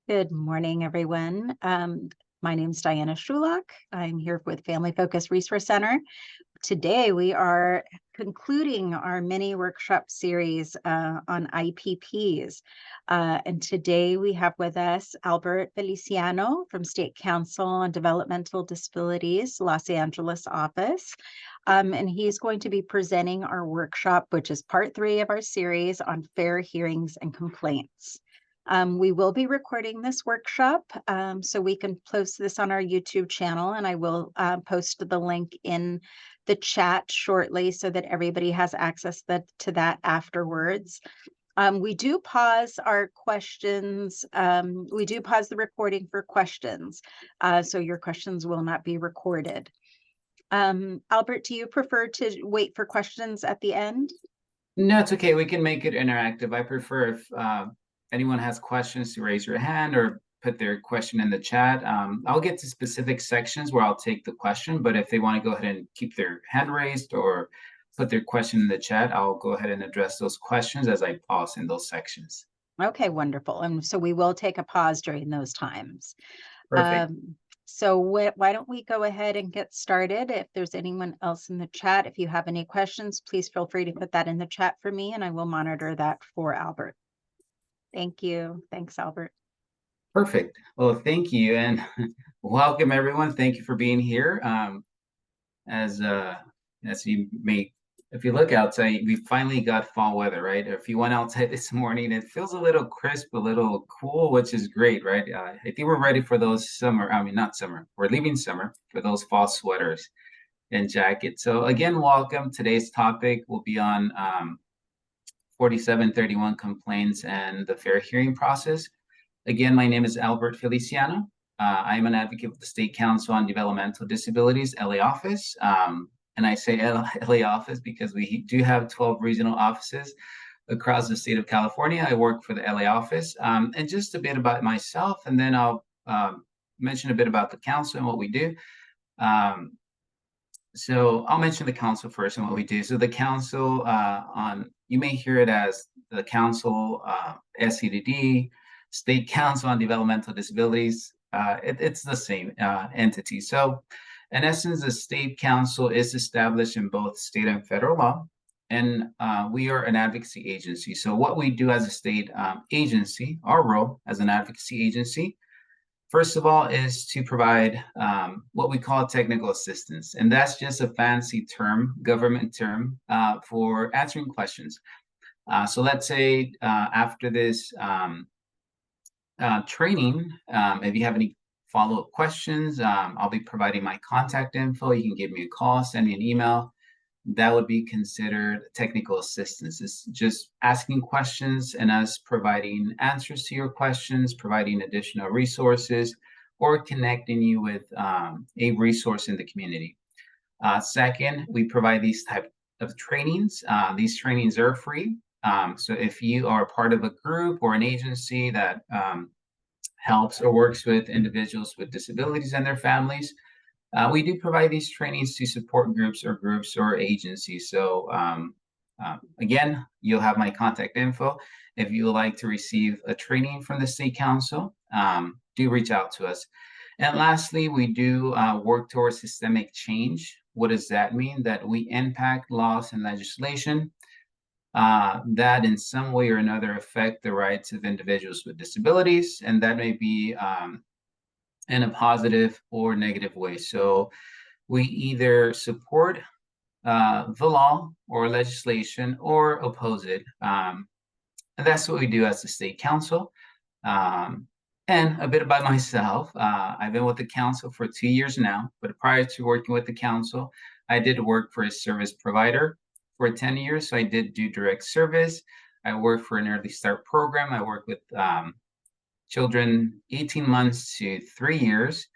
Good morning, everyone. My name is Diana Schulach. I'm here with Family Focus Resource Center. Today, we are concluding our mini workshop series on IPPs. And today we have with us Albert Feliciano from State Council on Developmental Disabilities, Los Angeles office. And he's going to be presenting our workshop, which is part 3 of our series on fair hearings and complaints. We will be recording this workshop, so we can post this on our YouTube channel, and I will post the link in the chat shortly so that everybody has access to that afterwards. We do pause our questions. We do pause the recording for questions, so your questions will not be recorded. Albert, do you prefer to wait for questions at the end? No, it's okay. We can make it interactive. I prefer if anyone has questions to raise your hand or put their question in the chat. I'll get to specific sections where I'll take the question, but if they want to go ahead and keep their hand raised or put their question in the chat, I'll go ahead and address those questions as I pause in those sections. Okay, wonderful. And so we will take a pause during those times. Perfect. So why don't we go ahead and get started? If there's anyone else in the chat, if you have any questions, please feel free to put that in the chat for me and I will monitor that for Albert. Thank you. Thanks, Albert. Perfect. Well, thank you and welcome everyone. Thank you for being here. As you may, if you look outside, we finally got fall weather, right? If you went outside this morning, it feels a little crisp, a little cool, which is great, right? I think we're ready for those summer. I mean, not summer. We're leaving summer for those fall sweaters and jackets. So again, welcome. Today's topic will be on 4731 complaints and the fair hearing process. Again, my name is Albert Feliciano. I am an advocate with the State Council on Developmental Disabilities, LA office. And I say LA office because we do have 12 regional offices across the state of California. I work for the LA office. And just a bit about myself, and then I'll mention a bit about the council and what we do. So I'll mention the council first and what we do. So the council, you may hear it as the council, SCDD, State Council on Developmental Disabilities. It's the same entity. So in essence, the State Council is established in both state and federal law, and we are an advocacy agency. So what we do as a state agency, our role as an advocacy agency, first of all, is to provide what we call technical assistance. And that's just a fancy term, government term, for answering questions. So let's say after this training, if you have any follow-up questions, I'll be providing my contact info. You can give me a call, send me an email. That would be considered technical assistance. It's just asking questions and us providing answers to your questions, providing additional resources, or connecting you with a resource in the community. Second, we provide these type of trainings. These trainings are free. So if you are part of a group or an agency that helps or works with individuals with disabilities and their families, we do provide these trainings to support groups or agencies. So again, you'll have my contact info. If you would like to receive a training from the State Council, do reach out to us. And lastly, we do work towards systemic change. What does that mean? That we impact laws and legislation that in some way or another affect the rights of individuals with disabilities, and that may be in a positive or negative way. So we either support the law or legislation or oppose it. And that's what we do as the State Council. And a bit about myself, I've been with the council for 2 years now, but prior to working with the council, I did work for a service provider for 10 years. So I did do direct service. I worked for an early start program. I worked with children 18 months to 3 years.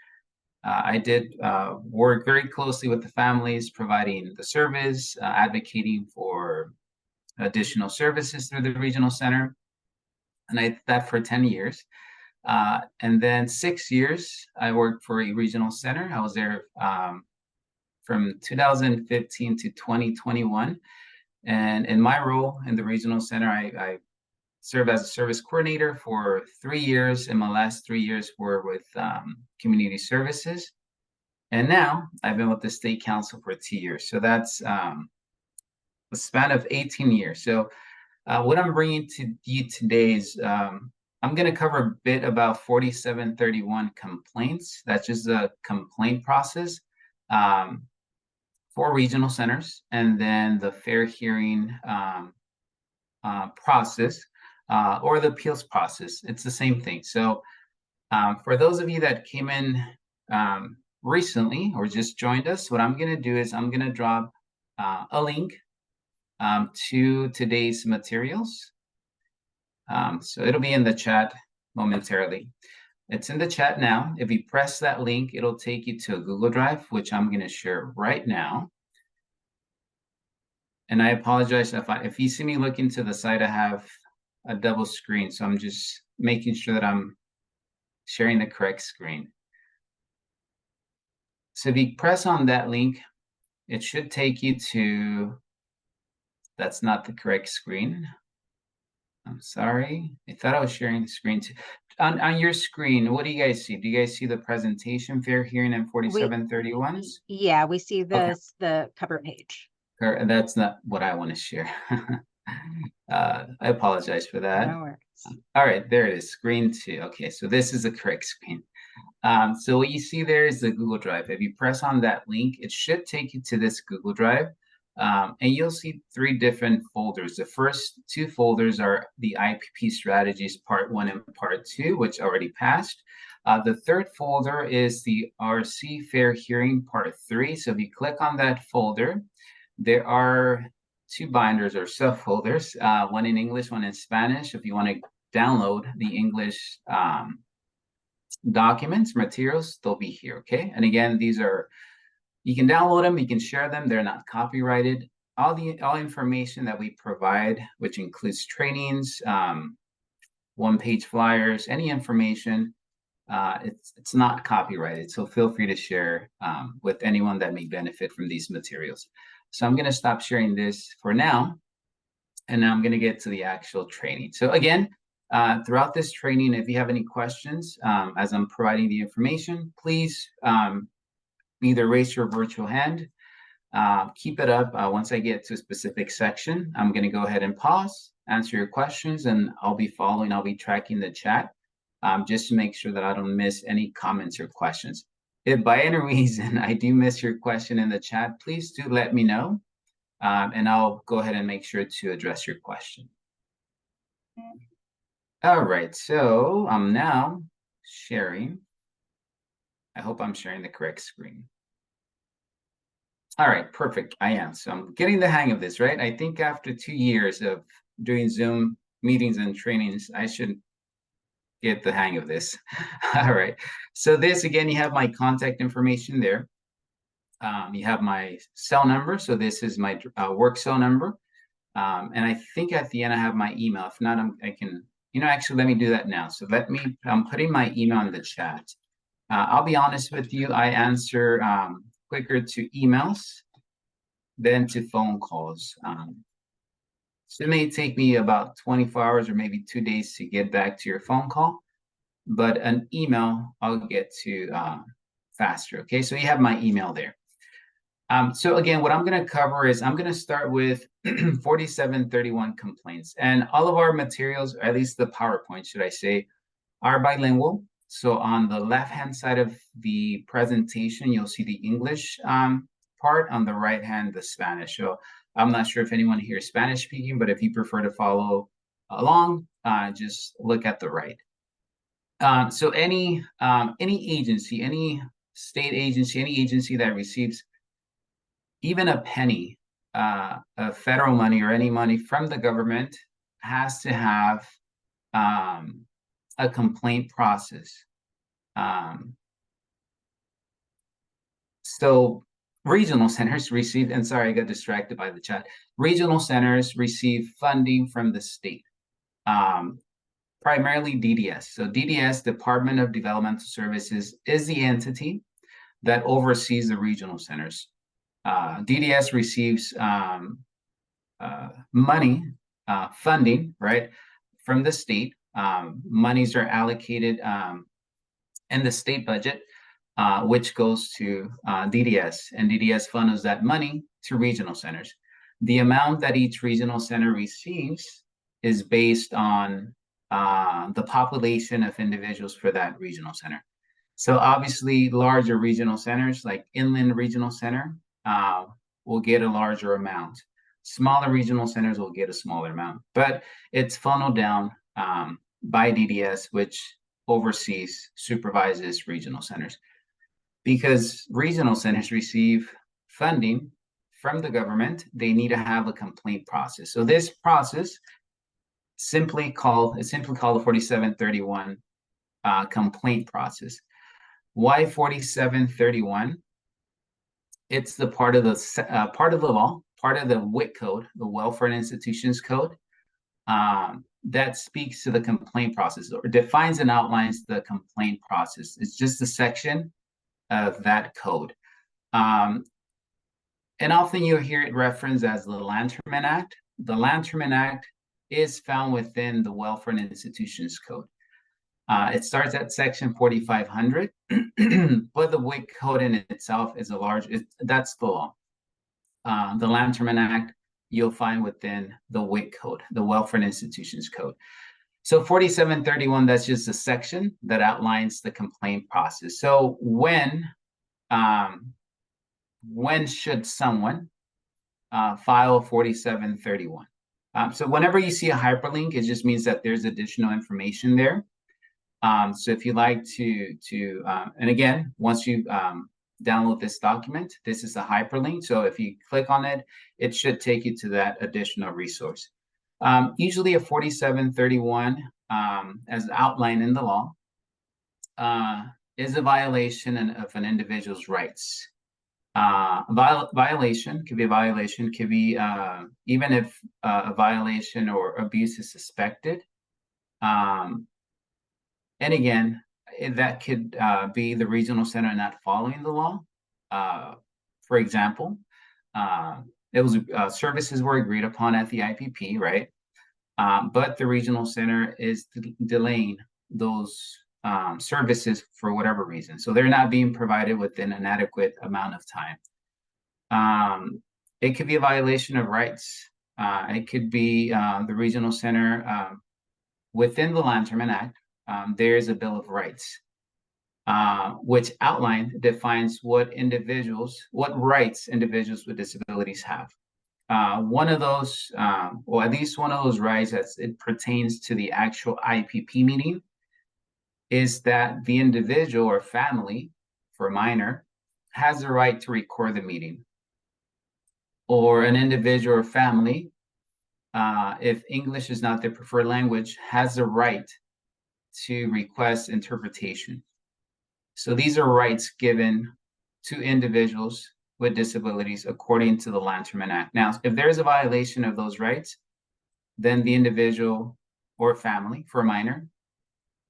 I did work very closely with the families, providing the service, advocating for additional services through the regional center. And I did that for 10 years. And then 6 years, I worked for a regional center. I was there from 2015 to 2021. And in my role in the regional center, I served as a service coordinator for 3 years, and my last 3 years were with community services. And now I've been with the state council for 2 years. So that's a span of 18 years. So what I'm bringing to you today is I'm going to cover a bit about 4731 complaints. That's just the complaint process for regional centers, and then the fair hearing process or the appeals process. It's the same thing. So for those of you that came in recently or just joined us, what I'm going to do is I'm going to drop a link to today's materials. So it'll be in the chat momentarily. It's in the chat now. If you press that link, it'll take you to a Google Drive, which I'm going to share right now. And I apologize if you see me looking to the side, I have a double screen. So I'm just making sure that I'm sharing the correct screen. So if you press on that link, it should take you to, that's not the correct screen. I'm sorry. I thought I was sharing the screen too. On your screen, what do you guys see? Do you guys see the presentation, fair hearing, and 4731s? Yeah, we see Okay. the cover page. That's not what I want to share. I apologize for that. No worries. All right, there it is, screen 2. Okay, so this is the correct screen. So what you see there is the Google Drive. If you press on that link, it should take you to this Google Drive. And you'll see 3 different folders. The first 2 folders are the IPP strategies part 1 and part 2, which already passed. The third folder is the RC fair hearing part 3. So if you click on that folder, there are 2 binders or subfolders, one in English, one in Spanish. If you want to download the English documents, materials, they'll be here, okay? And again, these are, you can download them, you can share them, they're not copyrighted. All information that we provide, which includes trainings, one-page flyers, any information, it's not copyrighted. So feel free to share with anyone that may benefit from these materials. So I'm gonna stop sharing this for now, and now I'm gonna get to the actual training. So again, throughout this training, if you have any questions as I'm providing the information, please either raise your virtual hand, keep it up. Once I get to a specific section, I'm going to go ahead and pause, answer your questions, and I'll be tracking the chat just to make sure that I don't miss any comments or questions. If by any reason I do miss your question in the chat, please do let me know, and I'll go ahead and make sure to address your question. All right, so I'm now sharing. I hope I'm sharing the correct screen. All right, perfect. I am. So I'm getting the hang of this, right? I think after 2 years of doing Zoom meetings and trainings, I should get the hang of this. All right. So this, again, you have my contact information there. You have my cell number. So this is my work cell number. And I think at the end I have my email. If not, I can, actually, let me do that now. So I'm putting my email in the chat. I'll be honest with you, I answer quicker to emails than to phone calls. So it may take me about 24 hours or maybe 2 days to get back to your phone call, but an email I'll get to faster. Okay, so you have my email there. So again, what I'm going to cover is I'm going to start with 4731 complaints, and all of our materials, or at least the PowerPoint, should I say, are bilingual. So on the left-hand side of the presentation, you'll see the English part. On the right hand, the Spanish. So I'm not sure if anyone here is Spanish speaking, but if you prefer to follow along, just look at the right. So any agency, any state agency, any agency that receives even a penny of federal money or any money from the government has to have a complaint process. So regional centers receive, and sorry, I got distracted by the chat. Regional centers receive funding from the state, primarily DDS. So DDS, Department of Developmental Services, is the entity that oversees the regional centers. DDS receives money, funding, right, from the state. Monies are allocated in the state budget, which goes to DDS, and DDS funnels that money to regional centers. The amount that each regional center receives is based on the population of individuals for that regional center. So obviously, larger regional centers like Inland Regional Center will get a larger amount. Smaller regional centers will get a smaller amount, but it's funneled down by DDS, which oversees, supervises regional centers. Because regional centers receive funding from the government, they need to have a complaint process. So this process simply called the 4731 complaint process. Why 4731? It's the part of the law, part of the WIC code, the Welfare and Institutions Code, that speaks to the complaint process or defines and outlines the complaint process. It's just a section of that code. And often you'll hear it referenced as the Lanterman Act. The Lanterman Act is found within the Welfare and Institutions Code. It starts at section 4500, but the WIC code in itself is that's the law. The Lanterman Act you'll find within the WIC code, the Welfare and Institutions Code. So 4731, that's just a section that outlines the complaint process. So when should someone file 4731? So whenever you see a hyperlink, it just means that there's additional information there. So if you like and again, once you download this document, this is a hyperlink. So if you click on it, it should take you to that additional resource. Usually a 4731, as outlined in the law, is a violation of an individual's rights. Violation could be a violation, could be even if a violation or abuse is suspected. And again, that could be the regional center not following the law. For example, it was services were agreed upon at the IPP, right? But the regional center is delaying those services for whatever reason. So they're not being provided within an adequate amount of time. It could be a violation of rights. It could be the regional center within the Lanterman Act. There's a Bill of Rights, which defines what rights individuals with disabilities have. One of those, or at least one of those rights as it pertains to the actual IPP meeting, is that the individual or family, for a minor, has the right to record the meeting. Or an individual or family, if English is not their preferred language, has the right to request interpretation. So these are rights given to individuals with disabilities according to the Lanterman Act. Now, if there is a violation of those rights, then the individual or family, for a minor,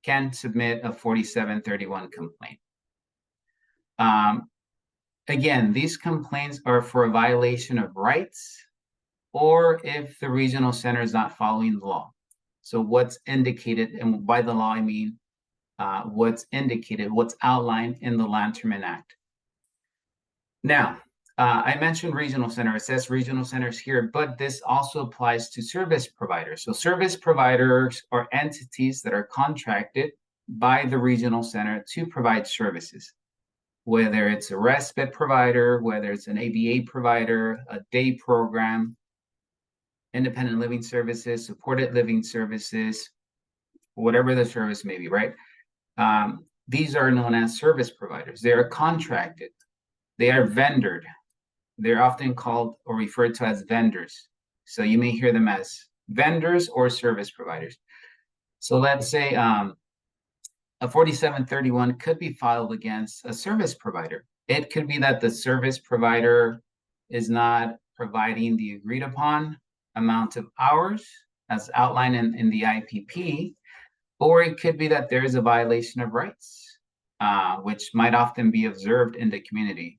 can submit a 4731 complaint. Again, these complaints are for a violation of rights or if the regional center is not following the law. So what's indicated, and by the law I mean what's indicated, what's outlined in the Lanterman Act. Now, I mentioned regional center. It says regional centers here, but this also applies to service providers. So service providers are entities that are contracted by the regional center to provide services, whether it's a respite provider, whether it's an ABA provider, a day program, independent living services, supported living services, whatever the service may be, right? These are known as service providers. They are contracted. They are vendored. They're often called or referred to as vendors. So you may hear them as vendors or service providers. So let's say a 4731 could be filed against a service provider. It could be that the service provider is not providing the agreed upon amount of hours as outlined in the IPP, or it could be that there is a violation of rights, which might often be observed in the community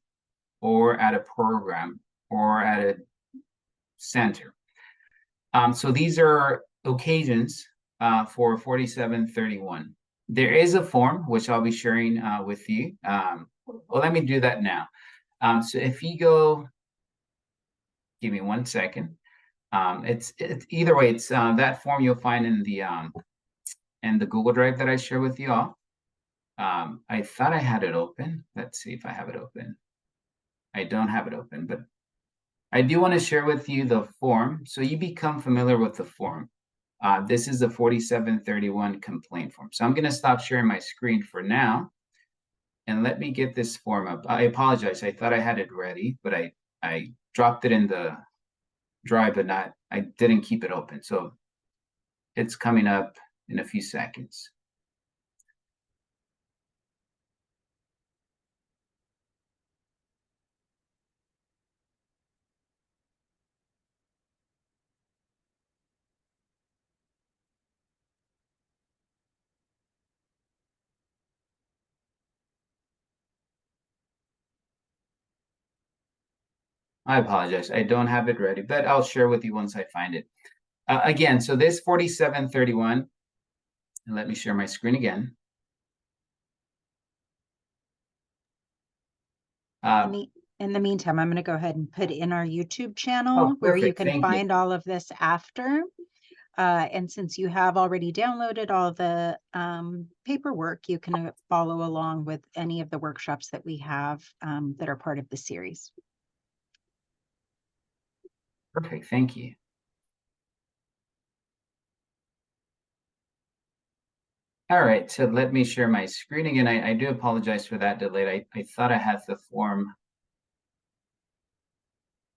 or at a program or at a center. So these are occasions for 4731. There is a form which I'll be sharing with you. Well, let me do that now. So if you go, give me 1 second. It's either way. It's that form you'll find in the Google Drive that I share with you all. I thought I had it open. Let's see if I have it open. I don't have it open, but I do want to share with you the form so you become familiar with the form. This is the 4731 complaint form. So I'm going to stop sharing my screen for now. And let me get this form up. I apologize. I thought I had it ready, but I dropped it in the drive, but I didn't keep it open. So it's coming up in a few seconds. I apologize. I don't have it ready, but I'll share with you once I find it. Again, so this 4731, and let me share my screen again. In the meantime, I'm going to go ahead and put in our YouTube channel where you can find all of this after. And since you have already downloaded all the paperwork, you can follow along with any of the workshops that we have that are part of the series. Perfect. Thank you. All right, so let me share my screen again. I do apologize for that delay. I thought I had the form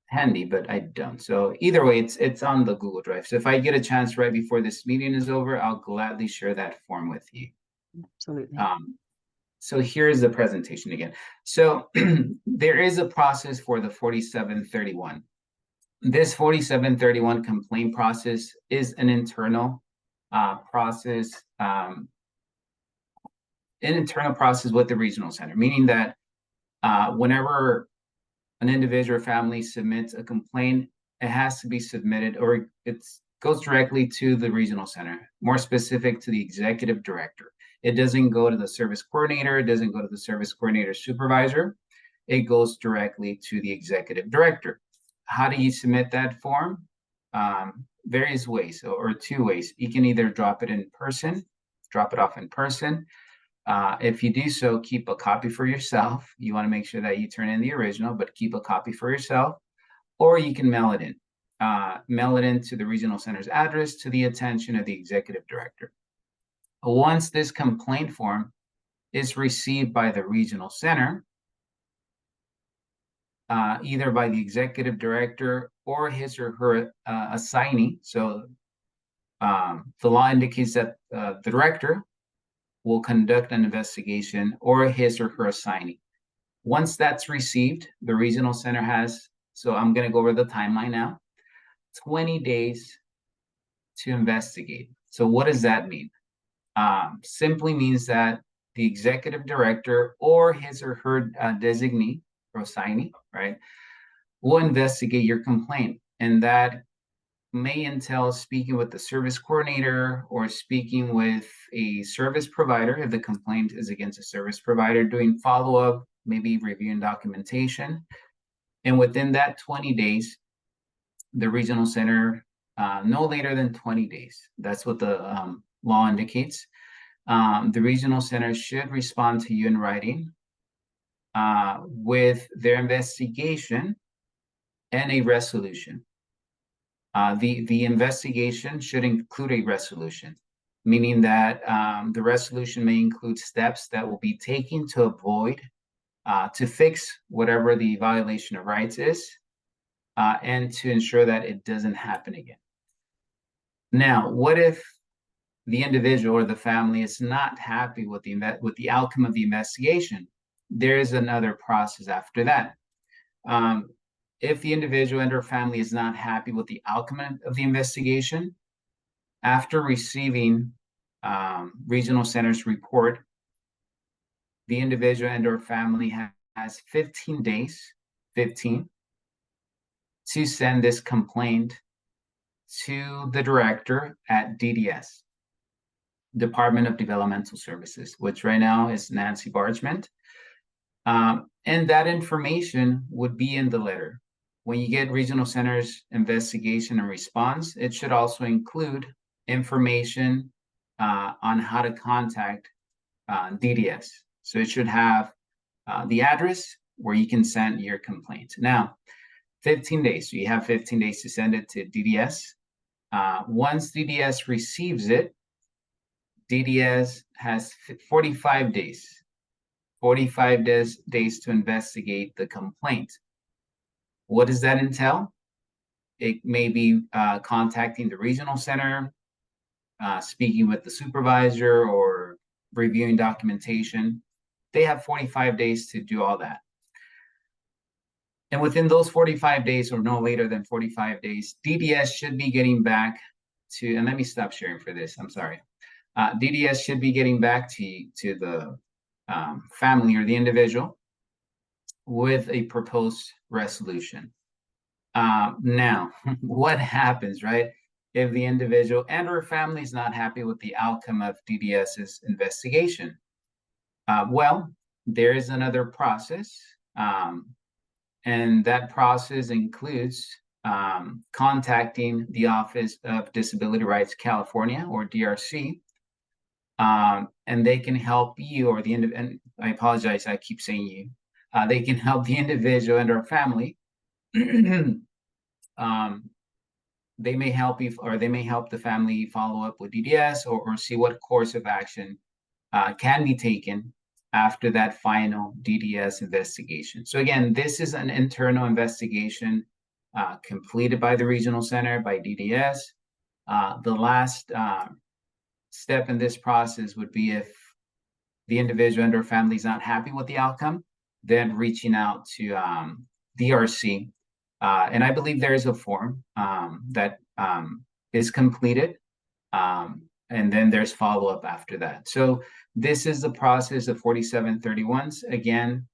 handy, but I don't. So either way, it's on the Google Drive. So if I get a chance right before this meeting is over, I'll gladly share that form with you. Absolutely. So here's the presentation again. So there is a process for the 4731. This 4731 complaint process is an internal process, with the regional center, meaning that whenever an individual or family submits a complaint, it has to be submitted, or it goes directly to the regional center, more specific to the executive director. It doesn't go to the service coordinator. It doesn't go to the service coordinator supervisor. It goes directly to the executive director. How do you submit that form? Various ways, or 2 ways. You can either drop it off in person. If you do so, keep a copy for yourself. You want to make sure that you turn in the original, but keep a copy for yourself. Or you can mail it in. Mail it in to the regional center's address to the attention of the executive director. Once this complaint form is received by the regional center, either by the executive director or his or her assignee. So the law indicates that the director will conduct an investigation, or his or her assignee. Once that's received, the regional center has, so I'm going to go over the timeline now, 20 days to investigate. So what does that mean? Simply means that the executive director or his or her designee or assignee, right, will investigate your complaint. And that may entail speaking with the service coordinator or speaking with a service provider if the complaint is against a service provider, doing follow-up, maybe reviewing documentation. And within that 20 days, the regional center, no later than 20 days, that's what the law indicates, the regional center should respond to you in writing with their investigation and a resolution. The investigation should include a resolution, meaning that the resolution may include steps that will be taken to avoid, to fix whatever the violation of rights is, and to ensure that it doesn't happen again. Now, what if the individual or the family is not happy with the outcome of the investigation? There is another process after that. If the individual and or family is not happy with the outcome of the investigation, after receiving regional center's report, the individual and or family has 15 days, 15, to send this complaint to the director at DDS. Department of Developmental Services, which right now is Nancy Bargement. And that information would be in the letter. When you get Regional Center's investigation and response, it should also include information on how to contact DDS. So it should have the address where you can send your complaint. Now, 15 days. So you have 15 days to send it to DDS. Once DDS receives it, DDS has 45 days. 45 days to investigate the complaint. What does that entail? It may be contacting the regional center, speaking with the supervisor, or reviewing documentation. They have 45 days to do all that. And within those 45 days, or no later than 45 days, DDS should be getting back to, and let me stop sharing for this, I'm sorry. DDS should be getting back to the family or the individual with a proposed resolution. Now, what happens, right? If the individual and or family is not happy with the outcome of DDS's investigation? Well, there is another process, and that process includes contacting the Office of Disability Rights California, or DRC, and they can help you, or the and I apologize, I keep saying you. They can help the individual and or family. They may help you, or they may help the family follow up with DDS, or see what course of action can be taken after that final DDS investigation. So again, this is an internal investigation completed by the regional center, by DDS. The last step in this process would be if the individual and or family is not happy with the outcome, then reaching out to DRC. And I believe there is a form that is completed, and then there's follow-up after that. So this is the process of 4731s. Again,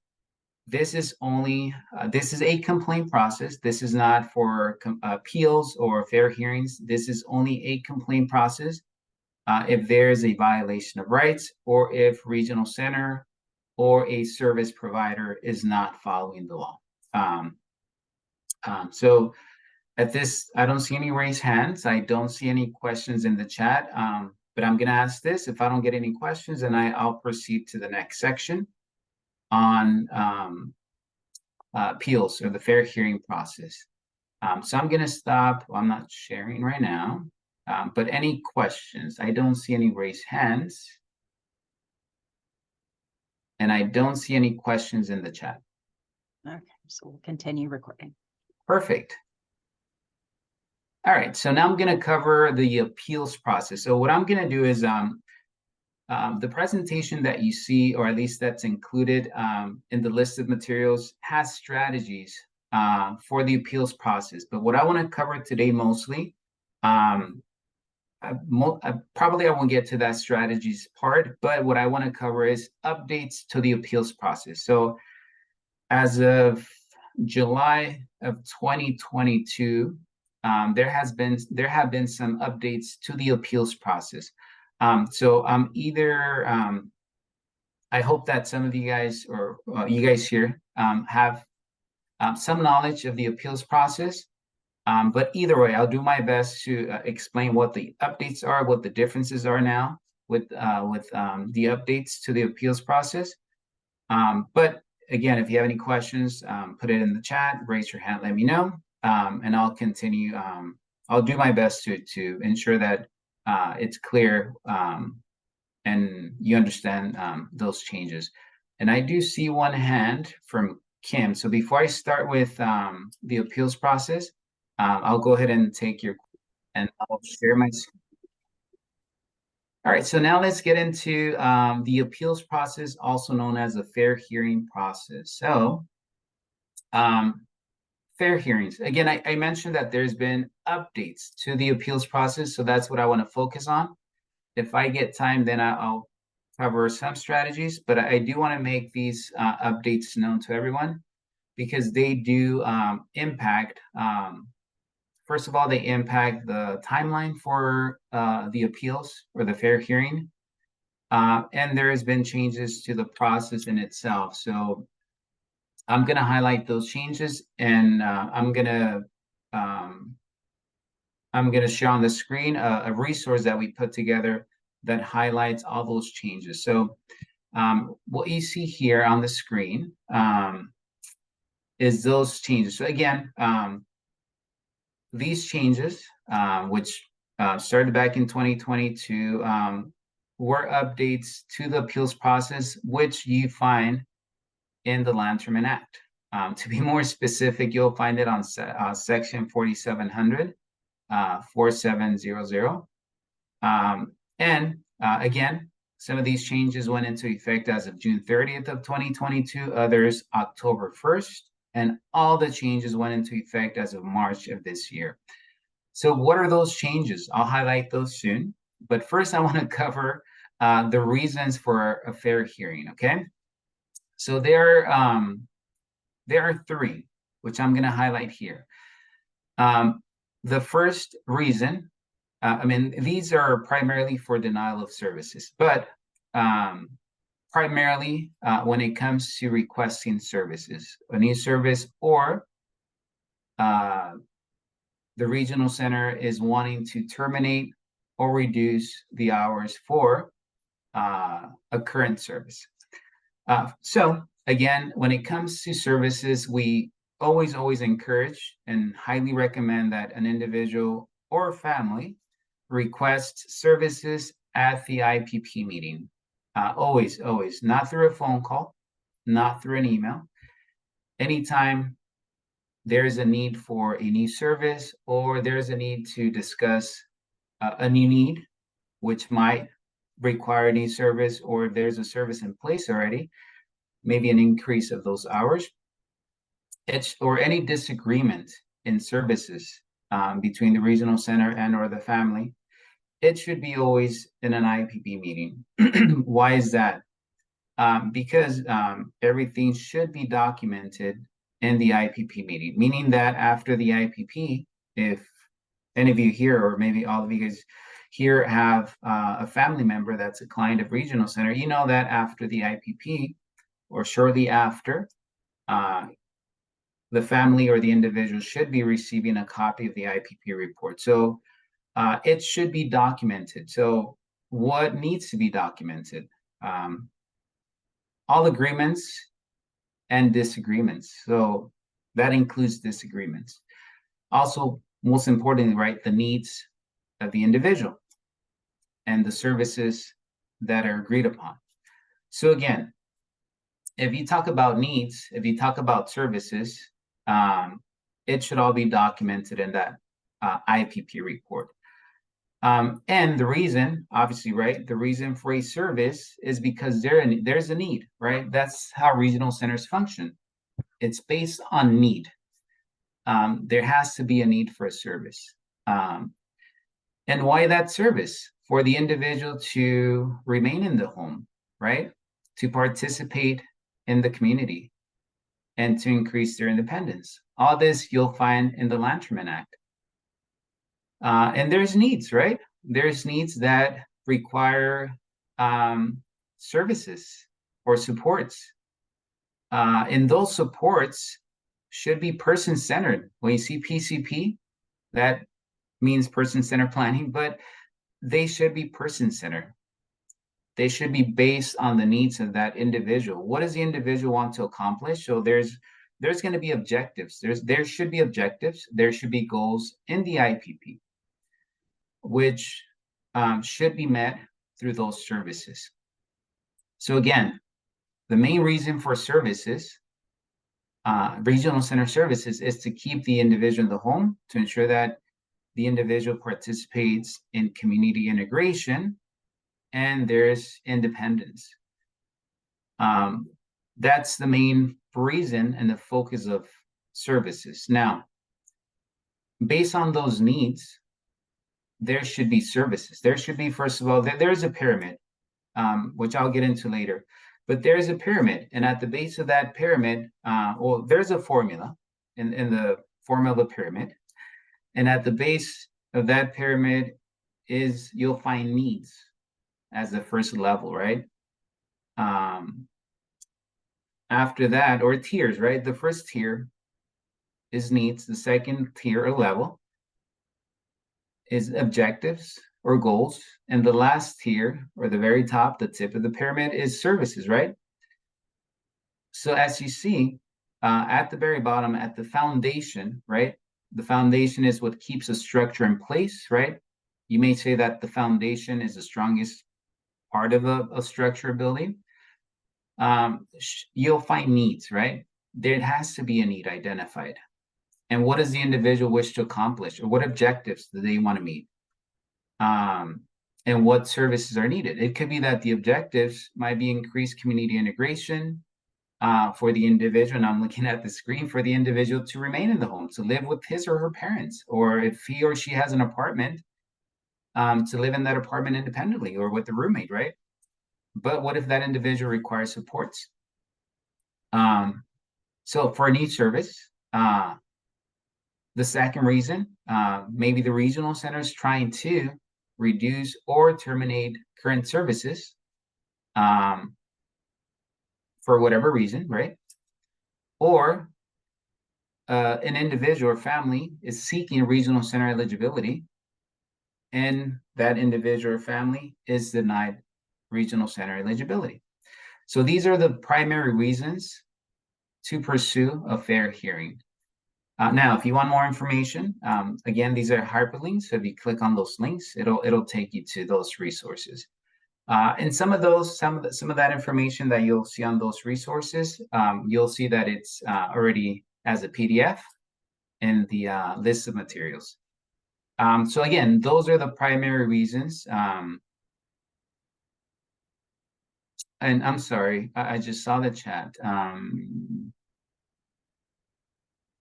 this is only, this is a complaint process. This is not for appeals or fair hearings. This is only a complaint process. If there is a violation of rights, or if regional center or a service provider is not following the law. So at this, I don't see any raised hands. I don't see any questions in the chat, but I'm gonna ask this. If I don't get any questions, then I'll proceed to the next section on appeals, or the fair hearing process. So I'm gonna stop. I'm not sharing right now, but any questions? I don't see any raised hands, and I don't see any questions in the chat. Okay, so we'll continue recording. Perfect. All right, so now I'm going to cover the appeals process. So what I'm going to do is the presentation that you see, or at least that's included in the list of materials, has strategies for the appeals process. But what I want to cover today mostly, probably I won't get to that strategies part, but what I want to cover is updates to the appeals process. So as of July of 2022, there have been some updates to the appeals process. So I hope that some of you guys, or you guys here, have some knowledge of the appeals process. But either way, I'll do my best to explain what the updates are, what the differences are now with the updates to the appeals process. But again, if you have any questions, put it in the chat, raise your hand, let me know, and I'll continue. I'll do my best to ensure that it's clear and you understand those changes. And I do see one hand from Kim. So before I start with the appeals process, I'll go ahead and take your, and I'll share my screen. All right, so now let's get into the appeals process, also known as the fair hearing process. So fair hearings. Again, I mentioned that there's been updates to the appeals process, so that's what I want to focus on. If I get time, then I'll cover some strategies, but I do want to make these updates known to everyone, because they do impact, first of all, they impact the timeline for the appeals or the fair hearing. And there has been changes to the process in itself. So I'm going to highlight those changes, and I'm going to share on the screen a resource that we put together that highlights all those changes. So what you see here on the screen is those changes. So again, these changes, which started back in 2022, were updates to the appeals process, which you find in the Land Term Act. To be more specific, you'll find it on section 4700, 4700. And again, some of these changes went into effect as of June 30th of 2022, others October 1st, and all the changes went into effect as of March of this year. So what are those changes? I'll highlight those soon. But first, I want to cover the reasons for a fair hearing, okay? So there are three, which I'm going to highlight here. The first reason, these are primarily for denial of services, but primarily when it comes to requesting services, a new service, or the regional center is wanting to terminate or reduce the hours for a current service. So again, when it comes to services, we always encourage and highly recommend that an individual or family request services at the IPP meeting. Always, not through a phone call, not through an email. Anytime there's a need for a new service, or there's a need to discuss a new need, which might require a new service, or if there's a service in place already, maybe an increase of those hours, or any disagreement in services between the regional center and or the family, it should be always in an IPP meeting. Why is that? Because everything should be documented in the IPP meeting, meaning that after the IPP, if any of you here, or maybe all of you guys here, have a family member that's a client of regional center, you know that after the IPP, or shortly after, the family or the individual should be receiving a copy of the IPP report. So it should be documented. So what needs to be documented? All agreements and disagreements. So that includes disagreements. Also, most importantly, right, the needs of the individual and the services that are agreed upon. So again, if you talk about needs, if you talk about services, it should all be documented in that IPP report. And the reason, obviously, right, the reason for a service is because there's a need, right? That's how regional centers function. It's based on need. There has to be a need for a service. And why that service? For the individual to remain in the home, right? To participate in the community and to increase their independence. All this you'll find in the Land Term Act. And there's needs, right? There's needs that require services or supports. And those supports should be person-centered. When you see PCP, that means person-centered planning, but they should be person-centered. They should be based on the needs of that individual. What does the individual want to accomplish? So there's going to be objectives. There should be objectives. There should be goals in the IPP, which should be met through those services. So again, the main reason for services, regional center services, is to keep the individual in the home, to ensure that the individual participates in community integration and there's independence. That's the main reason and the focus of services. Now, based on those needs, there should be services. There should be, first of all, there's a pyramid, which I'll get into later, but there's a pyramid. And at the base of that pyramid, there's a formula in the formula of the pyramid. And at the base of that pyramid you'll find needs as the first level, right? After that, or tiers, right? The first tier is needs. The second tier or level is objectives or goals. And the last tier, or the very top, the tip of the pyramid, is services, right? So as you see, at the very bottom, at the foundation, right? The foundation is what keeps a structure in place, right? You may say that the foundation is the strongest part of a structure building. You'll find needs, right? There has to be a need identified. And what does the individual wish to accomplish, or what objectives do they want to meet? And what services are needed? It could be that the objectives might be increased community integration for the individual, and I'm looking at the screen, for the individual to remain in the home, to live with his or her parents, or if he or she has an apartment, to live in that apartment independently or with a roommate, right? But what if that individual requires supports? So for a need service, the second reason, maybe the regional center is trying to reduce or terminate current services for whatever reason, right? Or an individual or family is seeking regional center eligibility, and that individual or family is denied regional center eligibility. So these are the primary reasons to pursue a fair hearing. Now, if you want more information, again, these are hyperlinks. So if you click on those links, it'll take you to those resources. And some of that information that you'll see on those resources, you'll see that it's already as a PDF in the list of materials. So again, those are the primary reasons. And I'm sorry, I just saw the chat.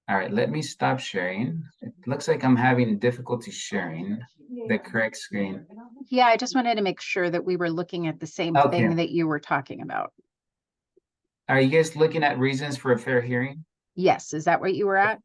All right, let me stop sharing. It looks like I'm having difficulty sharing the correct screen. Yeah, I just wanted to make sure that we were looking at the same thing that you were talking about. Are you guys looking at reasons for a fair hearing? Yes, is that what you were at?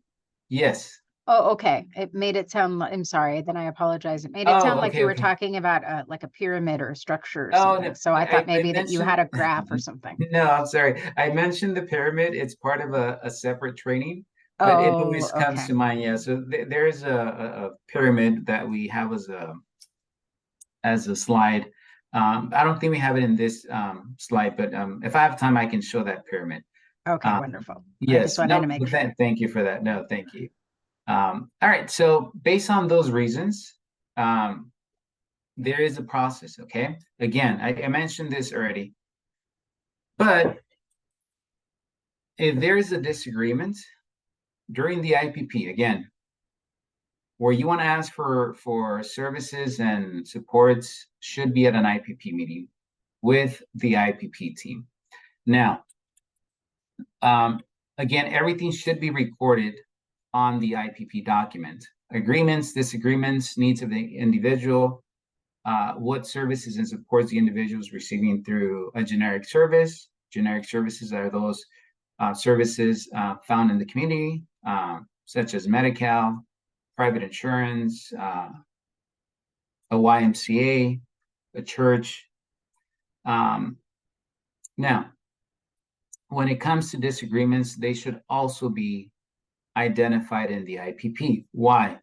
Yes. Oh, okay. It made it sound, I'm sorry, then I apologize. It made it sound like you were talking about like a pyramid or a structure or something. No, so I thought maybe that you had a graph or something. No, I'm sorry. I mentioned the pyramid. It's part of a separate training, but it always comes to mind. Yeah. So there's a pyramid that we have as a slide. I don't think we have it in this slide, but if I have time, I can show that pyramid. Okay, wonderful. Yes. I just wanted to make sure. Thank you for that. No, thank you. All right. So based on those reasons, there is a process. Okay. Again, I mentioned this already, but if there is a disagreement during the IPP, again, where you want to ask for services and supports, should be at an IPP meeting with the IPP team. Now, again, everything should be recorded on the IPP document. Agreements, disagreements, needs of the individual, what services and supports the individual is receiving through a generic service. Generic services are those services found in the community, such as Medi-Cal, private insurance, a YMCA, a church. Now, when it comes to disagreements, they should also be identified in the IPP. Why?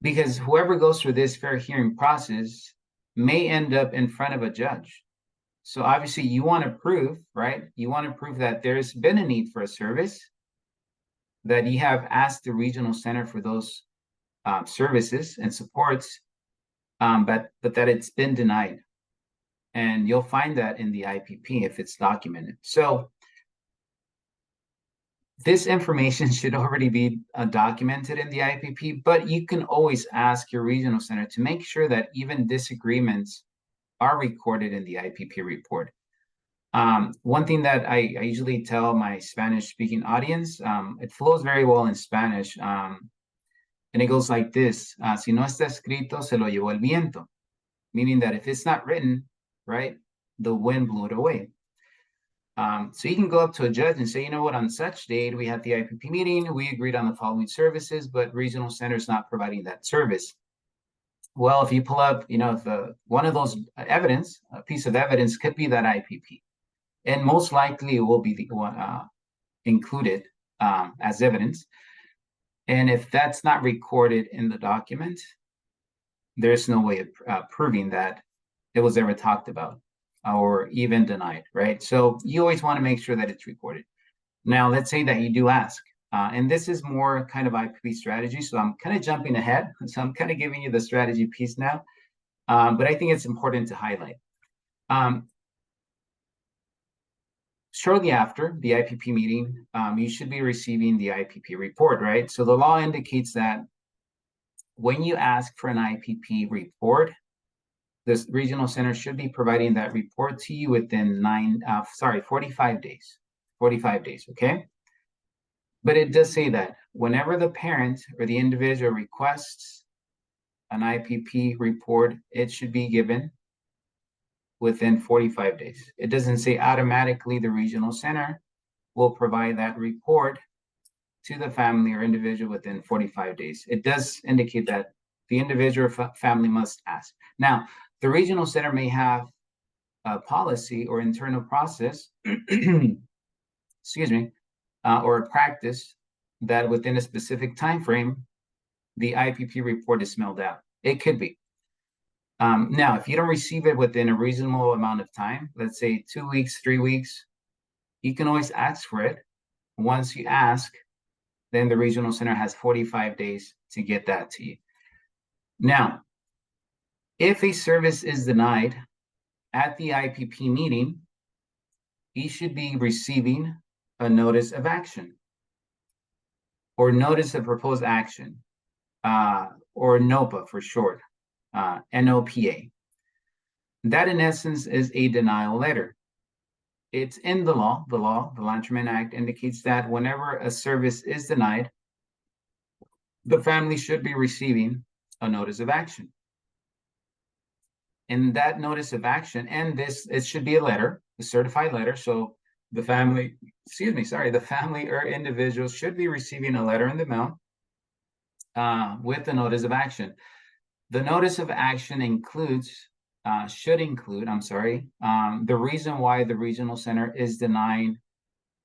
Because whoever goes through this fair hearing process may end up in front of a judge. So obviously you want to prove, right? You want to prove that there's been a need for a service, that you have asked the regional center for those services and supports, but that it's been denied. And you'll find that in the IPP if it's documented. So this information should already be documented in the IPP, but you can always ask your regional center to make sure that even disagreements are recorded in the IPP report. One thing that I usually tell my Spanish-speaking audience, it flows very well in Spanish, and it goes like this: si no está escrito, se lo llevó el viento. Meaning that if it's not written, right, the wind blew it away. So you can go up to a judge and say, you know what, on such date, we had the IPP meeting, we agreed on the following services, but regional center is not providing that service. Well, if you pull up, one of those evidence, a piece of evidence could be that IPP, and most likely it will be the one included as evidence. And if that's not recorded in the document, there's no way of proving that it was ever talked about or even denied, right? So you always want to make sure that it's recorded. Now, let's say that you do ask, and this is more kind of IPP strategy, so I'm kind of jumping ahead. So I'm kind of giving you the strategy piece now, but I think it's important to highlight. Shortly after the IPP meeting, you should be receiving the IPP report, right? So the law indicates that when you ask for an IPP report, this regional center should be providing that report to you within 45 days. 45 days, okay? But it does say that whenever the parent or the individual requests an IPP report, it should be given within 45 days. It doesn't say automatically the regional center will provide that report to the family or individual within 45 days. It does indicate that the individual family must ask. Now, the regional center may have a policy or internal process, excuse me, or a practice that within a specific time frame, the IPP report is mailed out. It could be. Now, if you don't receive it within a reasonable amount of time, let's say 2 weeks, 3 weeks, you can always ask for it. Once you ask, then the regional center has 45 days to get that to you. Now, if a service is denied at the IPP meeting, you should be receiving a notice of action or notice of proposed action, or NOPA for short, NOPA. That in essence is a denial letter. It's in the law, the Lanterman Act indicates that whenever a service is denied, the family should be receiving a notice of action. And that notice of action, and it should be a letter, a certified letter. So the family, the family or individual should be receiving a letter in the mail with the notice of action. The notice of action should include, the reason why the regional center is denying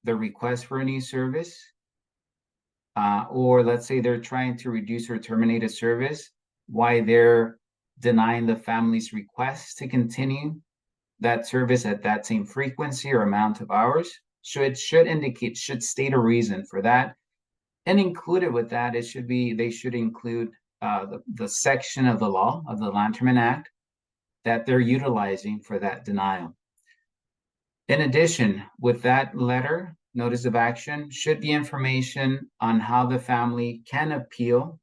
the request for a new service, or let's say they're trying to reduce or terminate a service, why they're denying the family's request to continue that service at that same frequency or amount of hours. So it should state a reason for that. And included with that, they should include the section of the law of the Lanterman Act that they're utilizing for that denial. In addition, with that letter, notice of action, should be information on how the family can appeal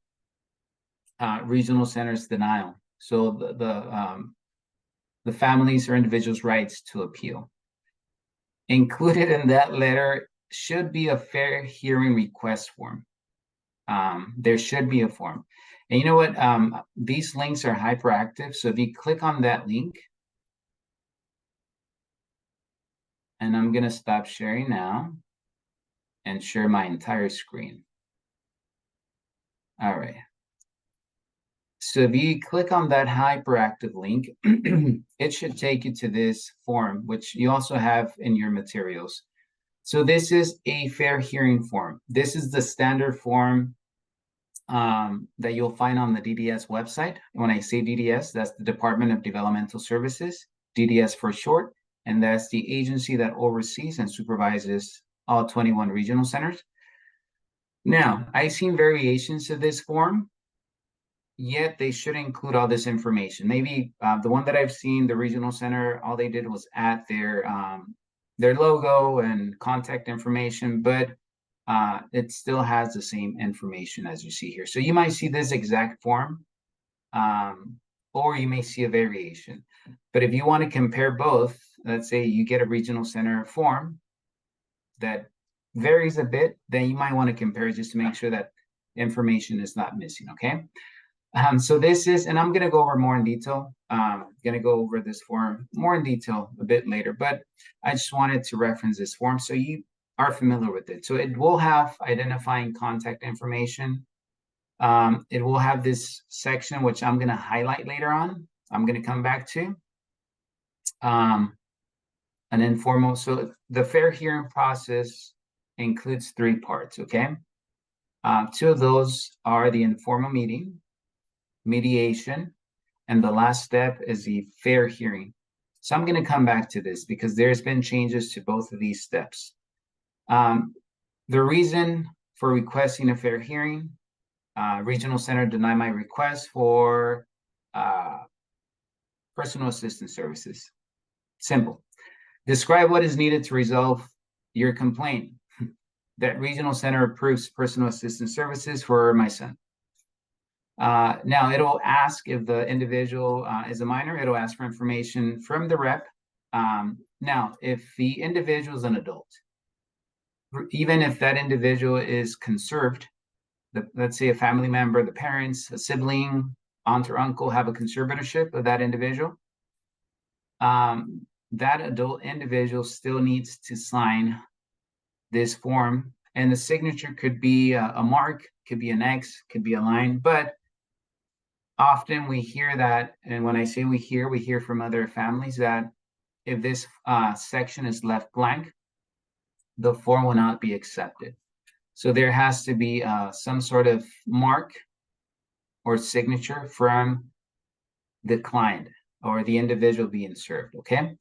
regional center's denial. So the families or individuals' rights to appeal. Included in that letter should be a fair hearing request form. There should be a form. And you know what? These links are hyperactive. So if you click on that link, and I'm going to stop sharing now and share my entire screen. All right. So if you click on that hyperactive link, it should take you to this form, which you also have in your materials. So this is a fair hearing form. This is the standard form that you'll find on the DDS website. When I say DDS, that's the Department of Developmental Services, DDS for short, and that's the agency that oversees and supervises all 21 regional centers. Now, I've seen variations of this form, yet they should include all this information. Maybe the one that I've seen, the regional center, all they did was add their logo and contact information, but it still has the same information as you see here. So you might see this exact form, or you may see a variation. But if you want to compare both, let's say you get a regional center form that varies a bit, then you might want to compare just to make sure that information is not missing, okay? So this is, and I'm going to go over more in detail going to go over this form more in detail a bit later, but I just wanted to reference this form so you are familiar with it. So it will have identifying contact information. It will have this section, which I'm going to highlight later on. I'm going to come back to. An informal, so the fair hearing process includes 3 parts, okay? 2 of those are the informal meeting, mediation, and the last step is the fair hearing. So I'm going to come back to this because there's been changes to both of these steps. The reason for requesting a fair hearing, regional center denied my request for personal assistance services. Simple. Describe what is needed to resolve your complaint. That regional center approves personal assistance services for my son. Now it'll ask if the individual is a minor, it'll ask for information from the rep. Now, if the individual is an adult, even if that individual is conserved, let's say a family member, the parents, a sibling, aunt or uncle have a conservatorship of that individual, that adult individual still needs to sign this form, and the signature could be a mark, could be an X, could be a line, but often we hear that, and when I say we hear from other families that if this section is left blank, the form will not be accepted. So there has to be some sort of mark or signature from the client or the individual being served, okay?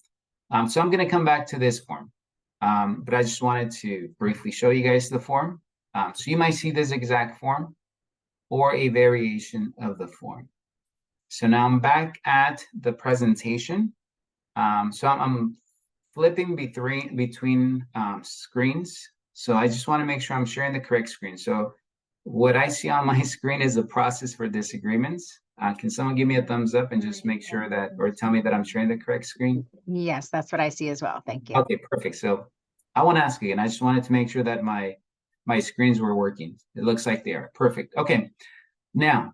So I'm gonna come back to this form, but I just wanted to briefly show you guys the form. So you might see this exact form or a variation of the form. So now I'm back at the presentation. So I'm flipping between screens. So I just want to make sure I'm sharing the correct screen. So what I see on my screen is a process for disagreements. Can someone give me a thumbs up and just make sure that, or tell me that I'm sharing the correct screen? Yes, that's what I see as well. Thank you. Okay, perfect. So I want to ask again. I just wanted to make sure that my screens were working. It looks like they are. Perfect. Okay. Now,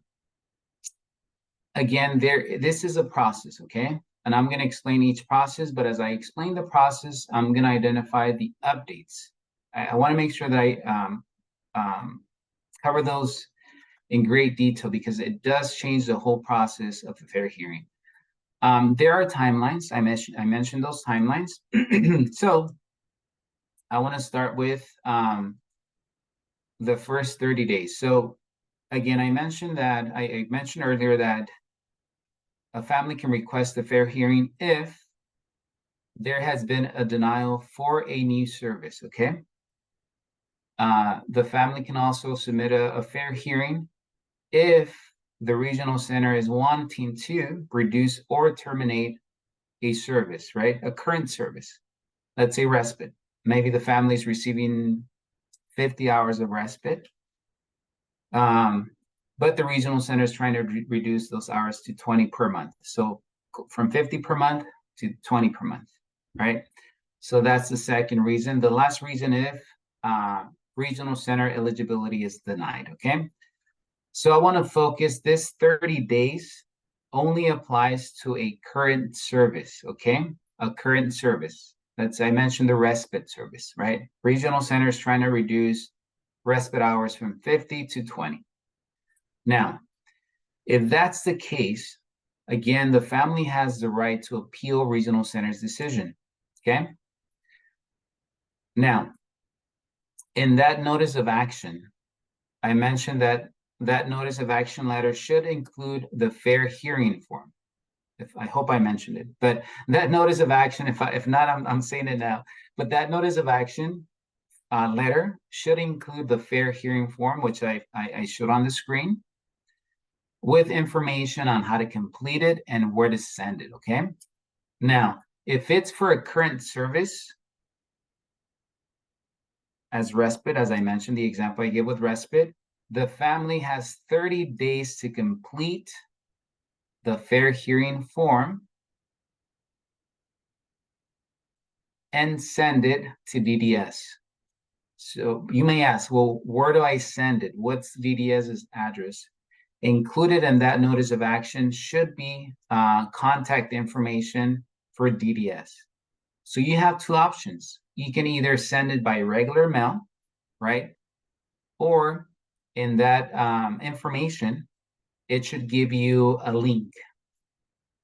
again, this is a process, okay? And I'm going to explain each process, but as I explain the process, I'm going to identify the updates. I want to make sure that I cover those in great detail because it does change the whole process of the fair hearing. There are timelines. I mentioned those timelines. So I want to start with the first 30 days. So again, I mentioned earlier that a family can request a fair hearing if there has been a denial for a new service, okay? The family can also submit a fair hearing if the regional center is wanting to reduce or terminate a service, right? A current service, let's say respite. Maybe the family is receiving 50 hours of respite, but the regional center is trying to reduce those hours to 20 per month. So from 50 per month to 20 per month, right? So that's the second reason. The last reason if regional center eligibility is denied, okay? So I want to focus this 30 days only applies to a current service, okay? A current service. I mentioned the respite service, right? Regional center is trying to reduce respite hours from 50 to 20. Now, if that's the case, again, the family has the right to appeal regional center's decision, okay? Now, in that notice of action, I mentioned that notice of action letter should include the fair hearing form. I hope I mentioned it, but that notice of action, if not, I'm saying it now, but that notice of action letter should include the fair hearing form, which I showed on the screen, with information on how to complete it and where to send it, okay? Now, if it's for a current service, as respite, as I mentioned, the example I gave with respite, the family has 30 days to complete the fair hearing form and send it to DDS. So you may ask, well, where do I send it? What's DDS's address? Included in that notice of action should be contact information for DDS. So you have two options. You can either send it by regular mail, right? Or in that information, it should give you a link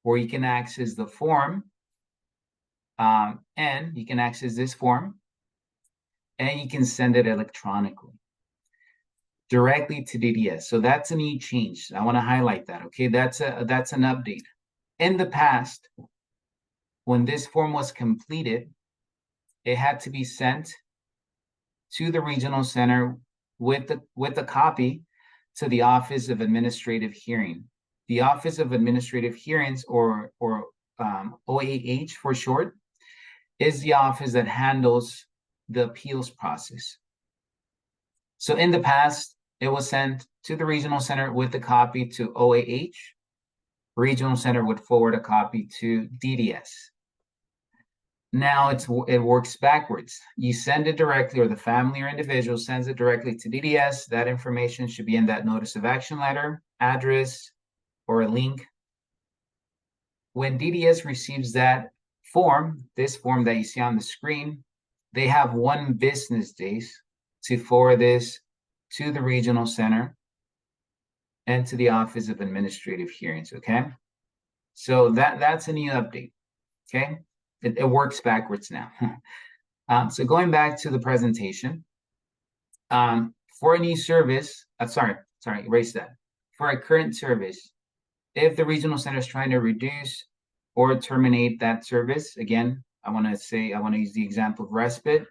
where you can access the form, and you can access this form, and you can send it electronically directly to DDS. So that's a new change. I want to highlight that. Okay, that's an update. In the past, when this form was completed, it had to be sent to the regional center with the copy to the Office of Administrative Hearing. The Office of Administrative Hearings, or OAH for short, is the office that handles the appeals process. So in the past, it was sent to the regional center with the copy to OAH. Regional center would forward a copy to DDS. Now it works backwards. You send it directly, or the family or individual sends it directly to DDS. That information should be in that notice of action letter, address, or a link. When DDS receives that form, this form that you see on the screen, they have 1 business days to forward this to the regional center and to the Office of Administrative Hearings, okay? So that's a new update, okay? It works backwards now. So going back to the presentation, for a new service, sorry, erase that. For a current service, if the regional center is trying to reduce or terminate that service, again, I want to use the example of respite.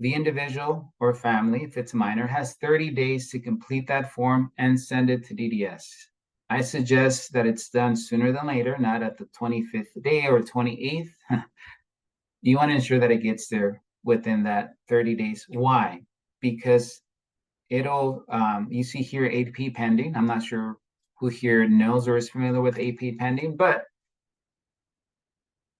The individual or family, if it's minor, has 30 days to complete that form and send it to DDS. I suggest that it's done sooner than later, not at the 25th day or 28th. You want to ensure that it gets there within that 30 days. Why? Because it'll, you see here IPP pending. I'm not sure who here knows or is familiar with IPP pending, but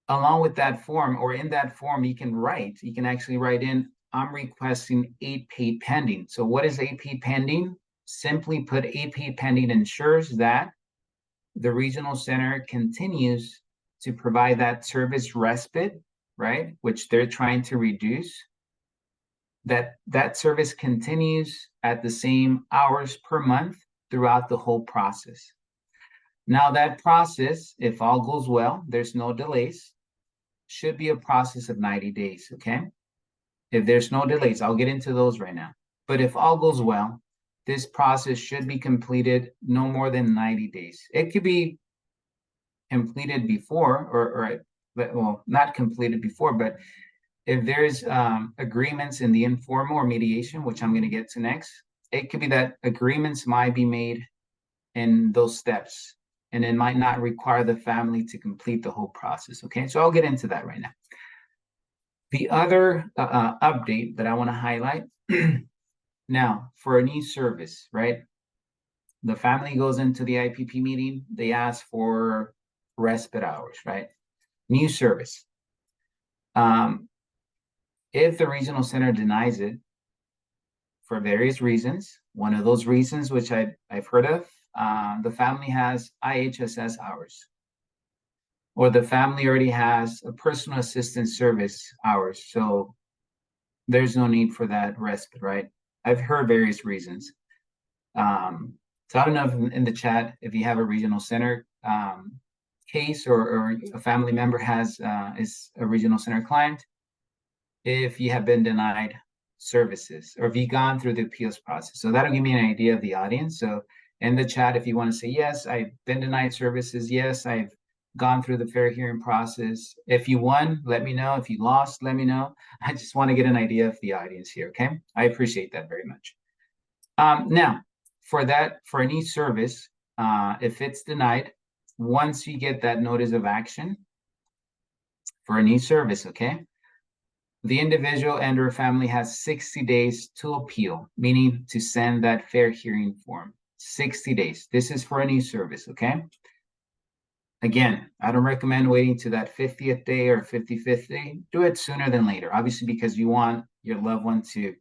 along with that form, or in that form, you can actually write in, I'm requesting IPP pending. So what is IPP pending? Simply put, IPP pending ensures that the regional center continues to provide that service respite, right? Which they're trying to reduce. That service continues at the same hours per month throughout the whole process. Now that process, if all goes well, there's no delays, should be a process of 90 days, okay? If there's no delays, I'll get into those right now. But if all goes well, this process should be completed no more than 90 days. It could be completed before, or well, not completed before, but if there's agreements in the informal or mediation, which I'm going to get to next, it could be that agreements might be made in those steps, and it might not require the family to complete the whole process, okay? So I'll get into that right now. The other update that I want to highlight, now for a new service, right? The family goes into the IPP meeting, they ask for respite hours, right? New service. If the regional center denies it for various reasons, one of those reasons, which I've heard of, the family has IHSS hours, or the family already has a personal assistance service hours, so there's no need for that respite, right? I've heard various reasons. So I don't know if in the chat, if you have a regional center case, or a family member is a regional center client, if you have been denied services, or if you've gone through the appeals process. So that'll give me an idea of the audience. So in the chat, if you want to say, yes, I've been denied services. Yes, I've gone through the fair hearing process. If you won, let me know. If you lost, let me know. I just want to get an idea of the audience here, okay? I appreciate that very much. Now, for any service, if it's denied, once you get that notice of action for any service, okay, the individual and or family has 60 days to appeal, meaning to send that fair hearing form. 60 days. This is for any service, okay? Again, I don't recommend waiting to that 50th day or 55th day. Do it sooner than later, obviously, because you want your loved one to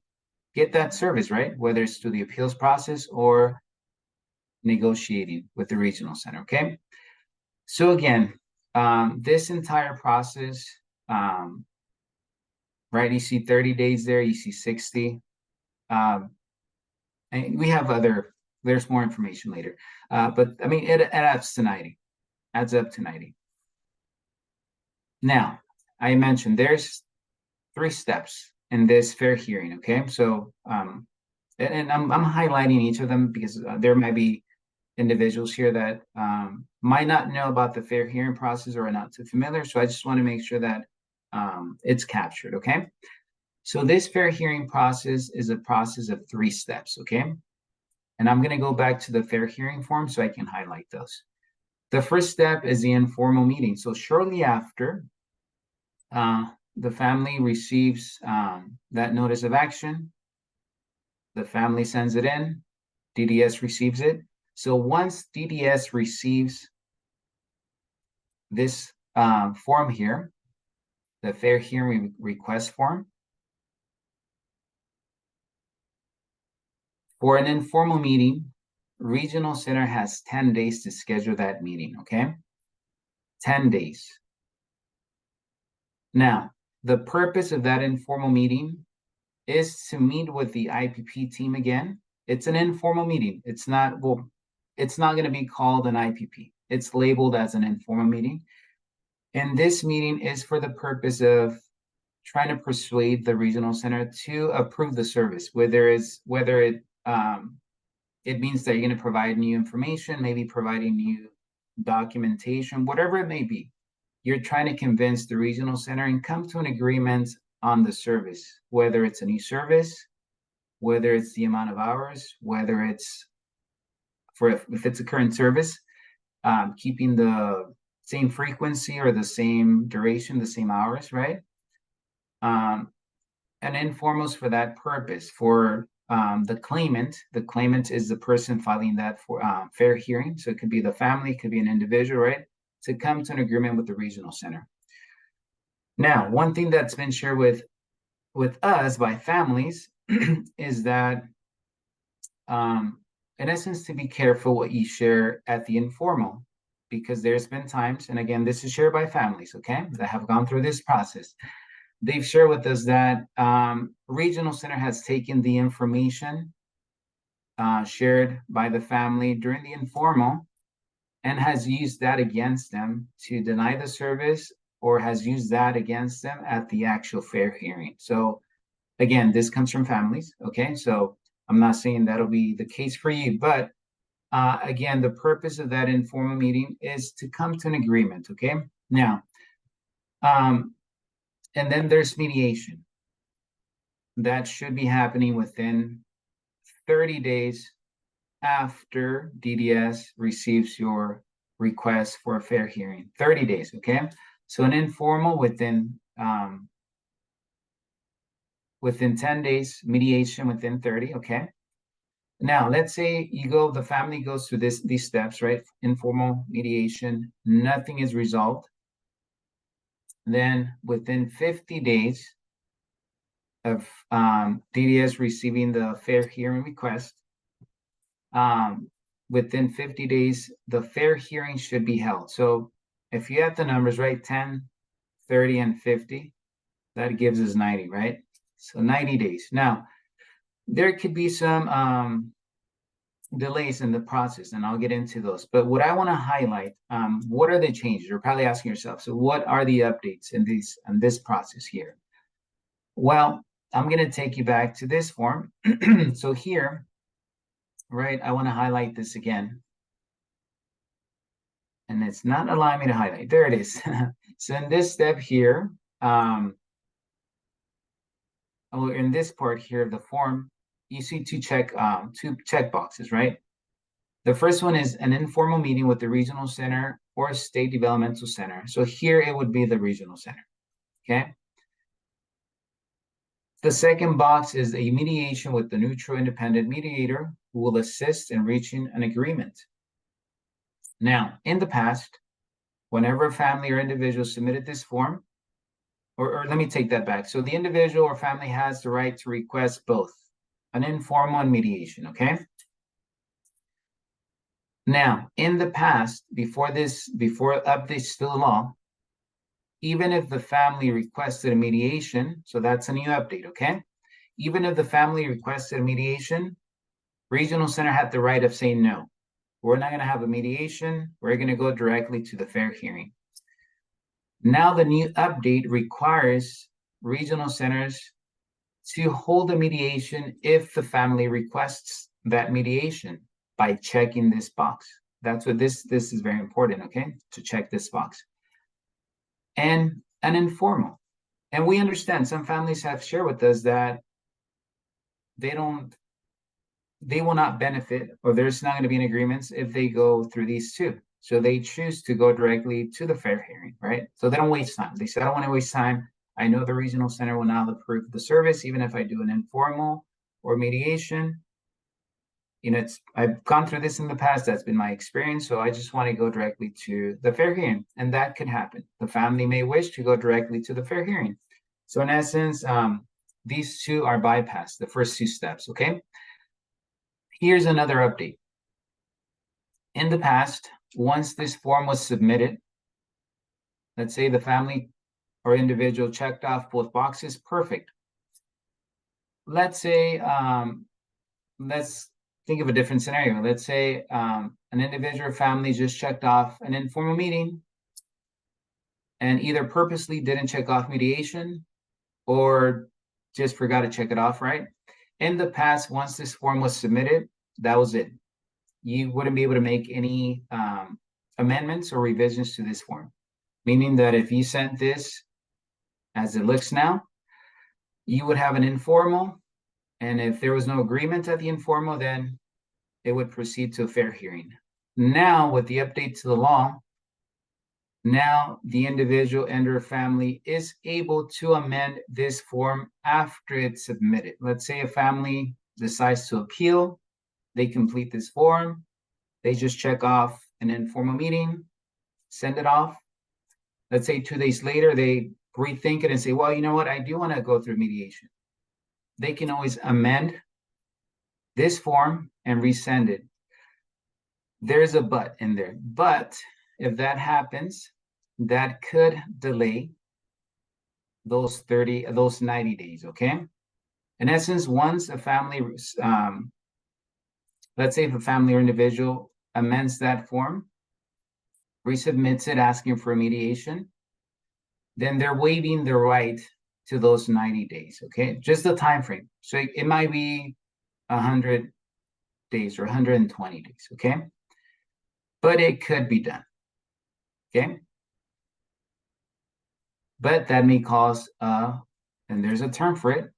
get that service, right? Whether it's through the appeals process or negotiating with the regional center, okay? So again, this entire process, right, you see 30 days there, you see 60. And we have there's more information later. But I mean, it adds up to 90. Now, I mentioned there's 3 steps in this fair hearing, okay? So, and I'm highlighting each of them because there might be individuals here that might not know about the fair hearing process or are not too familiar. So I just want to make sure that it's captured, okay? So this fair hearing process is a process of 3 steps, okay? And I'm going to go back to the fair hearing form so I can highlight those. The first step is the informal meeting. So shortly after the family receives that notice of action, the family sends it in, DDS receives it. So once DDS receives this form here, the fair hearing request form, for an informal meeting, regional center has 10 days to schedule that meeting, okay? 10 days. Now, the purpose of that informal meeting is to meet with the IPP team again. It's an informal meeting. It's not going to be called an IPP. It's labeled as an informal meeting. And this meeting is for the purpose of trying to persuade the regional center to approve the service, whether it means that you're going to provide new information, maybe providing new documentation, whatever it may be. You're trying to convince the regional center and come to an agreement on the service, whether it's a new service, whether it's the amount of hours, whether it's if it's a current service, keeping the same frequency or the same duration, the same hours, right? And informals for that purpose. For the claimant is the person filing that for fair hearing. So it could be the family, it could be an individual, right? To come to an agreement with the regional center. Now, one thing that's been shared with us by families is that, in essence, to be careful what you share at the informal, because there's been times, and again, this is shared by families, okay, that have gone through this process. They've shared with us that regional center has taken the information shared by the family during the informal and has used that against them to deny the service, or has used that against them at the actual fair hearing. So again, this comes from families, okay? So I'm not saying that'll be the case for you, but again, the purpose of that informal meeting is to come to an agreement, okay? Now, and then there's mediation. That should be happening within 30 days after DDS receives your request for a fair hearing. 30 days, okay? So an informal within 10 days, mediation within 30, okay? Now, let's say the family goes through these steps, right? Informal mediation, nothing is resolved. Then within 50 days of DDS receiving the fair hearing request, within 50 days, the fair hearing should be held. So if you have the numbers, right, 10, 30, and 50, that gives us 90, right? So 90 days. Now, there could be some delays in the process, and I'll get into those. But what I want to highlight, what are the changes? You're probably asking yourself, so what are the updates in this process here? Well, I'm going to take you back to this form. So here, right, I want to highlight this again. And it's not allowing me to highlight. There it is. So in this step here, in this part here of the form, you see two check boxes, right? The first one is an informal meeting with the regional center or state developmental center. So here it would be the regional center, okay? The second box is a mediation with the neutral independent mediator who will assist in reaching an agreement. Now, in the past, whenever a family or individual submitted this form, or let me take that back. So the individual or family has the right to request both an informal and mediation, okay? Now, in the past, before updates to the law, even if the family requested a mediation, so that's a new update, okay? Even if the family requested a mediation, regional center had the right of saying no. We're not going to have a mediation. We're going to go directly to the fair hearing. Now the new update requires regional centers to hold a mediation if the family requests that mediation by checking this box. That's what this is very important, okay? To check this box. And an informal. And we understand some families have shared with us that they will not benefit, or there's not going to be an agreement if they go through these two. So they choose to go directly to the fair hearing, right? So they don't waste time. They say, I don't want to waste time. I know the regional center will not approve the service, even if I do an informal or mediation. You know, I've gone through this in the past. That's been my experience. So I just want to go directly to the fair hearing, and that could happen. The family may wish to go directly to the fair hearing. So in essence, these two are bypassed, the first two steps, okay? Here's another update. In the past, once this form was submitted, let's say the family or individual checked off both boxes, perfect. Let's say, let's think of a different scenario. Let's say an individual or family just checked off an informal meeting and either purposely didn't check off mediation or just forgot to check it off, right? In the past, once this form was submitted, that was it. You wouldn't be able to make any amendments or revisions to this form, meaning that if you sent this as it looks now, you would have an informal, and if there was no agreement at the informal, then it would proceed to a fair hearing. Now, with the update to the law, now the individual and or family is able to amend this form after it's submitted. Let's say a family decides to appeal, they complete this form, they just check off an informal meeting, send it off. Let's say 2 days later, they rethink it and say, well, you know what, I do want to go through mediation. They can always amend this form and resend it. There's a but in there. But if that happens, that could delay those 90 days, okay? In essence, once a family, let's say if a family or individual amends that form, resubmits it asking for a mediation, then they're waiving the right to those 90 days, okay? Just the time frame. So it might be 100 days or 120 days, okay? But it could be done, okay? But that may cause, and there's a term for it,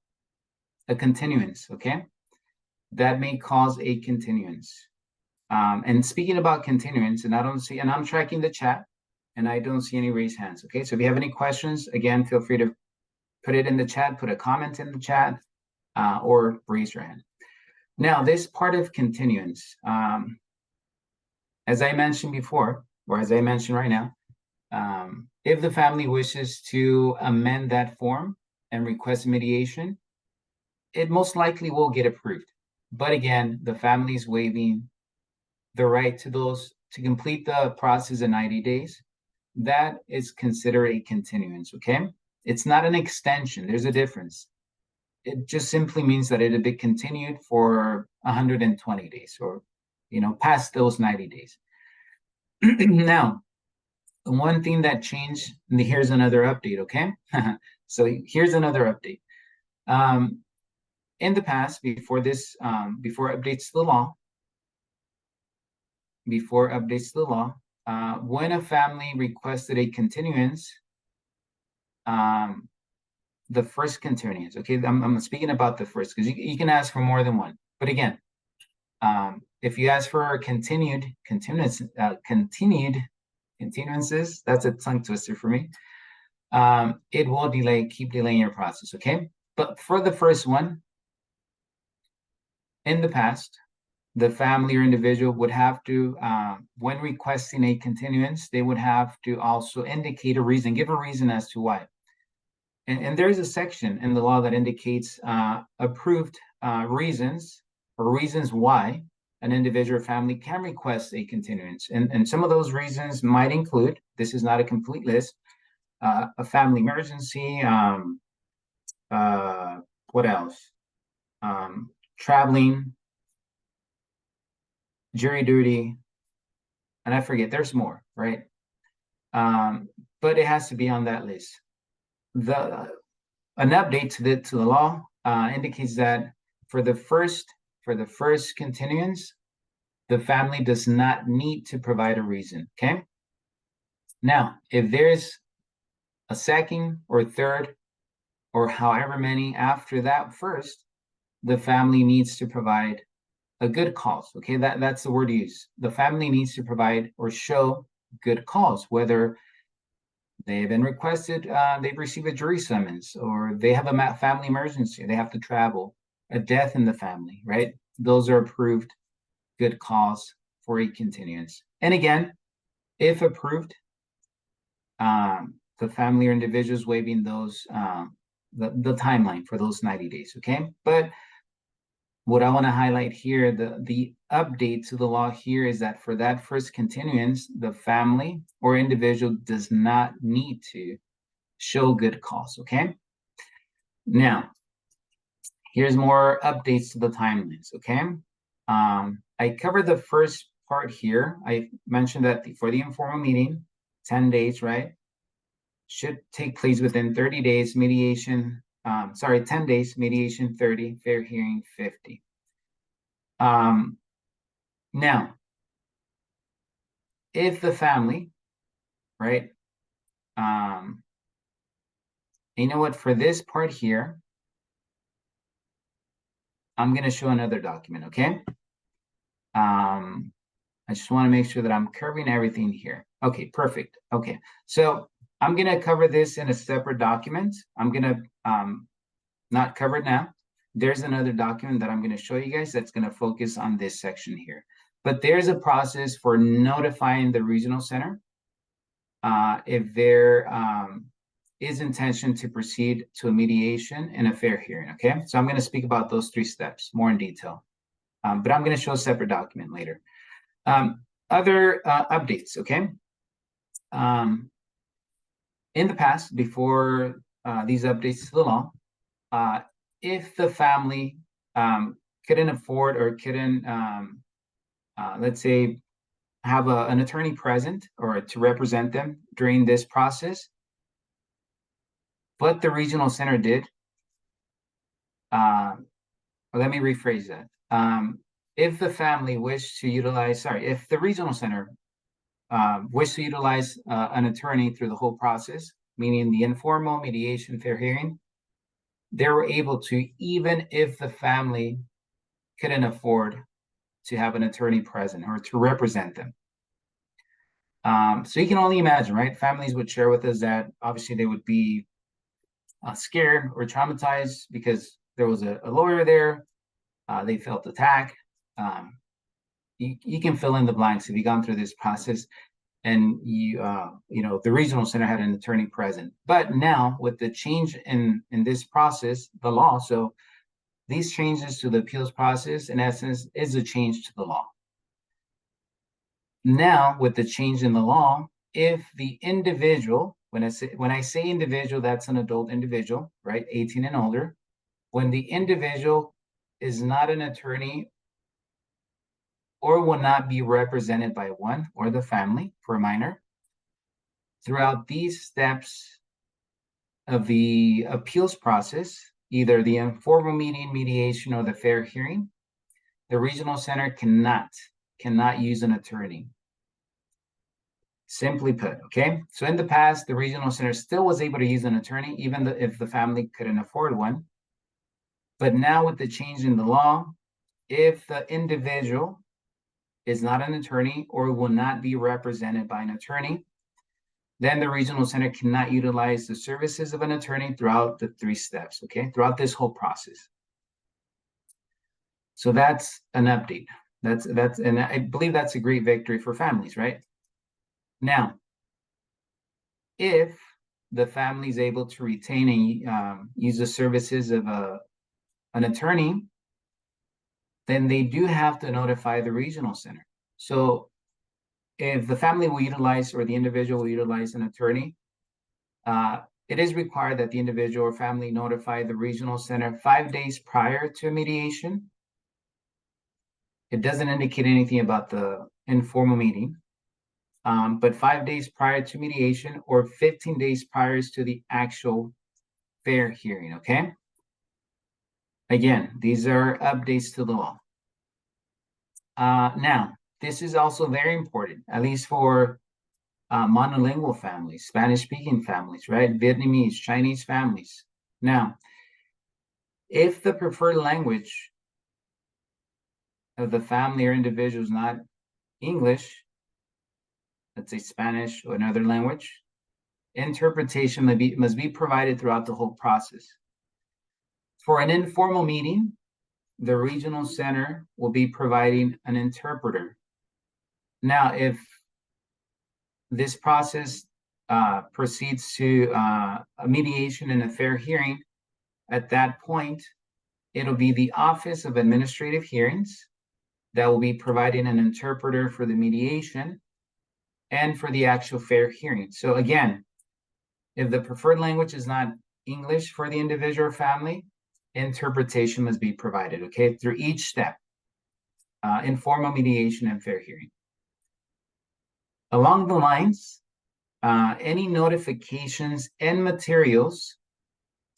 a continuance, okay? That may cause a continuance. And speaking about continuance, and I'm tracking the chat, and I don't see any raised hands, okay? So if you have any questions, again, feel free to put it in the chat, put a comment in the chat, or raise your hand. Now, this part of continuance, as I mentioned before, or as I mentioned right now, if the family wishes to amend that form and request mediation, it most likely will get approved. But again, the family is waiving the right to complete the process in 90 days. That is considered a continuance, okay? It's not an extension. There's a difference. It just simply means that it'll be continued for 120 days or, past those 90 days. Now, one thing that changed, and here's another update, okay? So here's another update. In the past, before updates to the law, when a family requested a continuance, the first continuance, okay? I'm speaking about the first, because you can ask for more than one. But again, if you ask for continuances, that's a tongue twister for me. It will keep delaying your process, okay? But for the first one, in the past, the family or individual would have to, when requesting a continuance, they would have to also indicate a reason, give a reason as to why. And there's a section in the law that indicates approved reasons or reasons why an individual or family can request a continuance. And some of those reasons might include, this is not a complete list, a family emergency, what else? Traveling, jury duty, and I forget, there's more, right? But it has to be on that list. An update to the law indicates that for the first continuance, the family does not need to provide a reason. Okay. Now, if there's a second or third or however many after that first, the family needs to provide a good cause. Okay, that's the word used. The family needs to provide or show good cause, whether they've been requested, they've received a jury summons, or they have a family emergency, they have to travel, a death in the family, right? Those are approved good cause for a continuance. And again, if approved, the family or individuals waiving those, the timeline for those 90 days, okay? But what I want to highlight here, the update to the law here is that for that first continuance, the family or individual does not need to show good cause, okay? Now, here's more updates to the timelines, okay? I covered the first part here. I mentioned that for the informal meeting, 10 days, right? Should take place within 30 days, mediation, 10 days, mediation 30, fair hearing 50. Now, if the family, right, you know what, for this part here, I'm going to show another document, okay? I just want to make sure that I'm covering everything here. Okay, perfect. Okay, so I'm going to cover this in a separate document. I'm going to not cover it now. There's another document that I'm going to show you guys that's going to focus on this section here. But there's a process for notifying the regional center if there is intention to proceed to a mediation and a fair hearing, okay? So I'm going to speak about those 3 steps more in detail, but I'm going to show a separate document later. Other updates, okay? In the past, before these updates to the law, if the family couldn't afford or couldn't, let's say, have an attorney present or to represent them during this process, but the regional center did, let me rephrase that. If the family wished to utilize, if the regional center wished to utilize an attorney through the whole process, meaning the informal mediation fair hearing, they were able to, even if the family couldn't afford to have an attorney present or to represent them. So you can only imagine, right? Families would share with us that obviously they would be scared or traumatized because there was a lawyer there. They felt attacked. You can fill in the blanks if you've gone through this process and you know, the regional center had an attorney present. But now with the change in this process, the law, so these changes to the appeals process, in essence, is a change to the law. Now, with the change in the law, if the individual, when I say individual, that's an adult individual, right, 18 and older, when the individual is not an attorney or will not be represented by one or the family for a minor, throughout these steps of the appeals process, either the informal meeting, mediation, or the fair hearing, the regional center cannot use an attorney. Simply put, okay? So in the past, the regional center still was able to use an attorney, even if the family couldn't afford one. But now with the change in the law, if the individual is not an attorney or will not be represented by an attorney, then the regional center cannot utilize the services of an attorney throughout the 3 steps, okay? Throughout this whole process. So that's an update. And I believe that's a great victory for families, right? Now, if the family is able to retain and use the services of an attorney, then they do have to notify the regional center. So if the family will utilize or the individual will utilize an attorney, it is required that the individual or family notify the regional center 5 days prior to mediation. It doesn't indicate anything about the informal meeting, but 5 days prior to mediation or 15 days prior to the actual fair hearing, okay? Again, these are updates to the law. Now, this is also very important, at least for monolingual families, Spanish-speaking families, right? Vietnamese, Chinese families. Now, if the preferred language of the family or individual is not English, let's say Spanish or another language, interpretation must be provided throughout the whole process. For an informal meeting, the regional center will be providing an interpreter. Now, if this process proceeds to a mediation and a fair hearing, at that point, it'll be the Office of Administrative Hearings that will be providing an interpreter for the mediation and for the actual fair hearing. So again, if the preferred language is not English for the individual or family, interpretation must be provided, okay, through each step, informal mediation and fair hearing. Along the lines, any notifications and materials,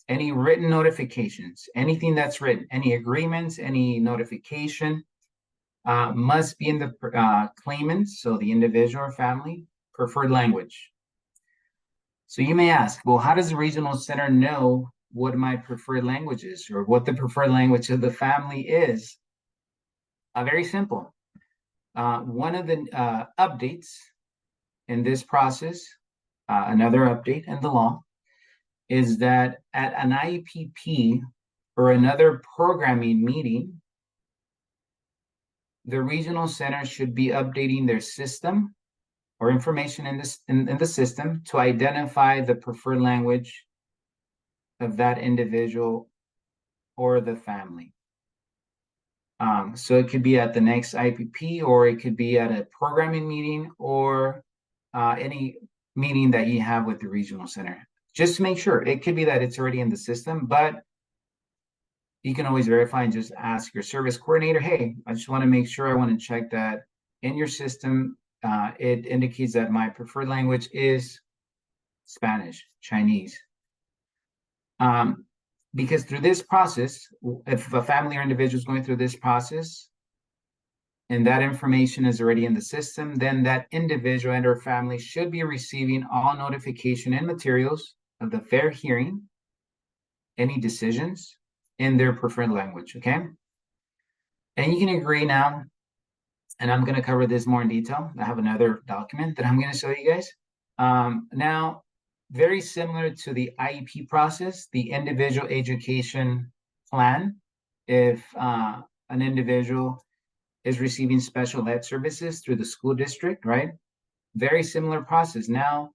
any written notifications, anything that's written, any agreements, any notification must be in the claimant, so the individual or family, preferred language. So you may ask, well, how does the regional center know what my preferred language is or what the preferred language of the family is? Very simple. One of the updates in this process, another update in the law, is that at an IPP or another programming meeting, the regional center should be updating their system or information in the system to identify the preferred language of that individual or the family. So it could be at the next IPP, or it could be at a programming meeting, or any meeting that you have with the regional center. Just to make sure, it could be that it's already in the system, but you can always verify and just ask your service coordinator, hey, I just want to make sure, I want to check that in your system, it indicates that my preferred language is Spanish, Chinese. Because through this process, if a family or individual is going through this process and that information is already in the system, then that individual and or family should be receiving all notification and materials of the fair hearing, any decisions in their preferred language, okay? And you can agree now, and I'm going to cover this more in detail. I have another document that I'm going to show you guys. Now, very similar to the IEP process, the individual education plan, if an individual is receiving special ed services through the school district, right? Very similar process. Now,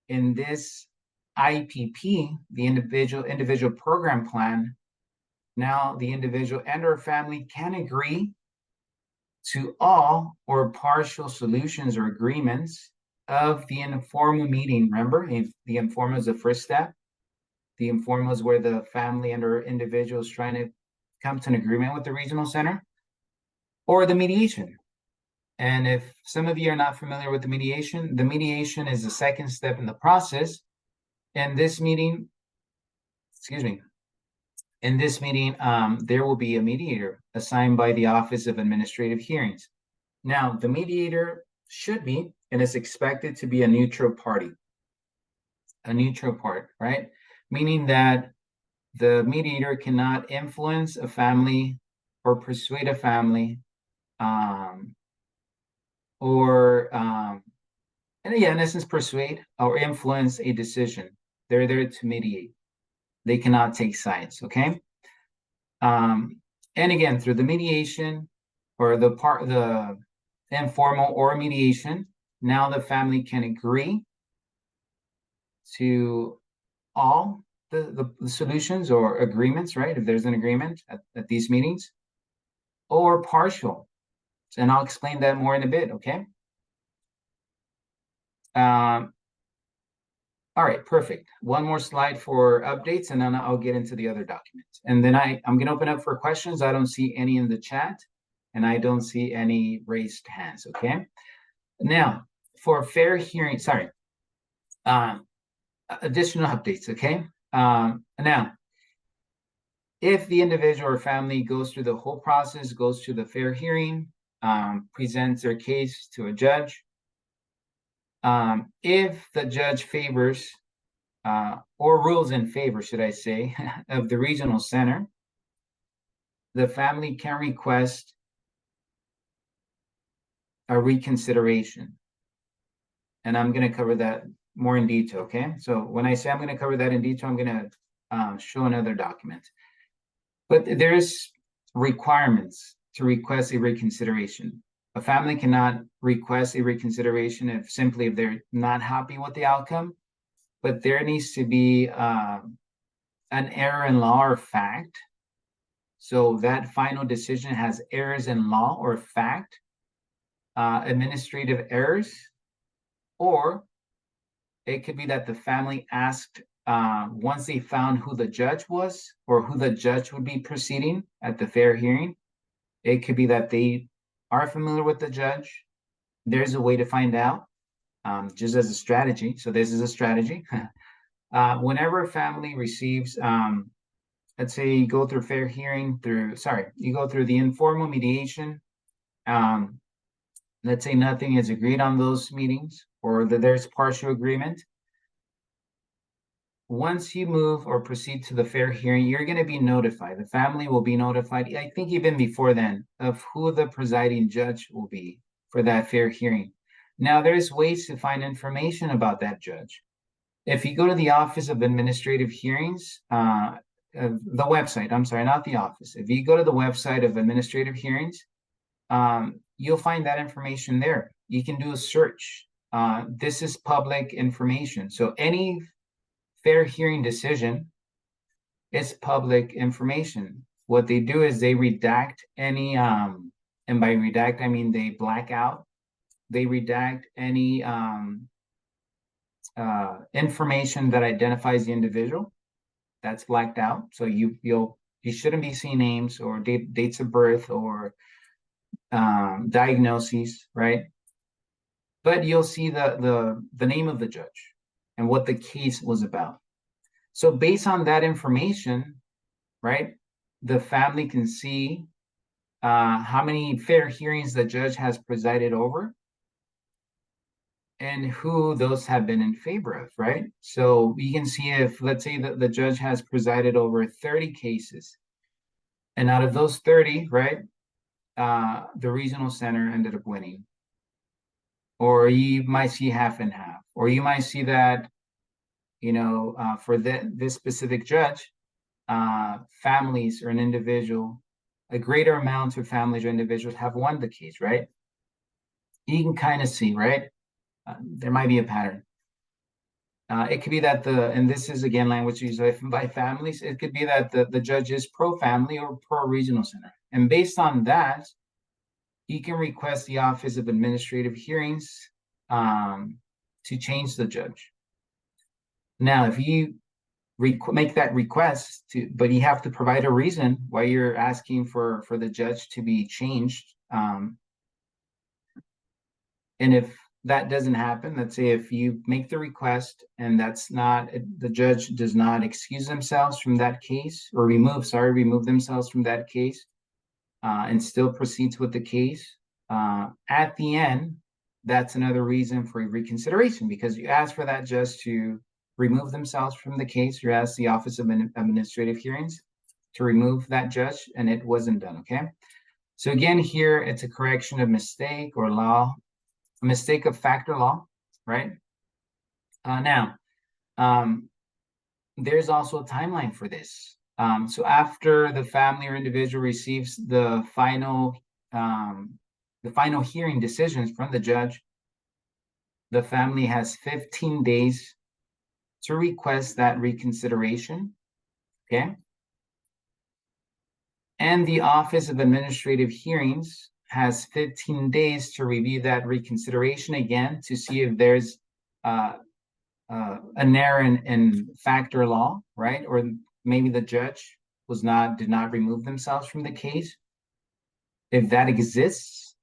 in this IPP, the individual program plan, now the individual and or family can agree to all or partial solutions or agreements of the informal meeting. Remember, the informal is the first step. The informal is where the family and or individual is trying to come to an agreement with the regional center, or the mediation. And if some of you are not familiar with the mediation is the second step in the process. And this meeting, in this meeting, there will be a mediator assigned by the Office of Administrative Hearings. Now, the mediator should be, and is expected to be, a neutral party. A neutral part, right? Meaning that the mediator cannot influence a family or persuade a family, and yeah, in essence, persuade or influence a decision. They're there to mediate. They cannot take sides, okay? And again, through the mediation or the informal or mediation, now the family can agree to all the solutions or agreements, right? If there's an agreement at these meetings, or partial. And I'll explain that more in a bit, okay? All right, perfect. One more slide for updates, and then I'll get into the other documents. And then I'm going to open up for questions. I don't see any in the chat, and I don't see any raised hands, okay? Now, for fair hearing, additional updates, okay? Now, if the individual or family goes through the whole process, goes to the fair hearing, presents their case to a judge, if the judge favors or rules in favor, should I say, of the regional center, the family can request a reconsideration. And I'm going to cover that more in detail, okay? So when I say I'm going to cover that in detail, I'm going to show another document. But there's requirements to request a reconsideration. A family cannot request a reconsideration if they're not happy with the outcome, but there needs to be an error in law or fact. So that final decision has errors in law or fact, administrative errors, or it could be that the family asked, once they found who the judge was or who the judge would be proceeding at the fair hearing, it could be that they are familiar with the judge. There's a way to find out, just as a strategy. So this is a strategy. Whenever a family receives, let's say you go through fair hearing you go through the informal mediation. Let's say nothing is agreed on those meetings, or that there's partial agreement. Once you move or proceed to the fair hearing, you're going to be notified. The family will be notified, I think even before then, of who the presiding judge will be for that fair hearing. Now, there's ways to find information about that judge. If you go to the Office of Administrative Hearings, the website, I'm sorry, not the office. If you go to the website of Administrative Hearings, you'll find that information there. You can do a search. This is public information. So any fair hearing decision is public information. What they do is they redact any, and by redact, I mean they black out. They redact any information that identifies the individual. That's blacked out. So you shouldn't be seeing names or dates of birth or diagnoses, right? But you'll see the name of the judge and what the case was about. So based on that information, right, the family can see how many fair hearings the judge has presided over and who those have been in favor of, right? So you can see if, let's say that the judge has presided over 30 cases, and out of those 30, right, the regional center ended up winning. Or you might see half and half, or you might see that, for this specific judge, families or an individual, a greater amount of families or individuals have won the case, right? You can kind of see, right? There might be a pattern. It could be that and this is again language used by families, it could be that the judge is pro-family or pro-regional center. And based on that, he can request the Office of Administrative Hearings to change the judge. Now, if you make that request, but you have to provide a reason why you're asking for the judge to be changed. And if that doesn't happen, let's say if you make the request and the judge does not excuse themselves from that case or remove themselves from that case, and still proceeds with the case, at the end, that's another reason for reconsideration, because you asked for that judge to remove themselves from the case. You asked the Office of Administrative Hearings to remove that judge, and it wasn't done, okay? So again, here, it's a correction of mistake or law, a mistake of fact or law, right? Now, there's also a timeline for this. So after the family or individual receives the final hearing decisions from the judge, the family has 15 days to request that reconsideration, okay? And the Office of Administrative Hearings has 15 days to review that reconsideration again to see if there's an error in fact or law, right? Or maybe the judge did not remove themselves from the case. If that exists,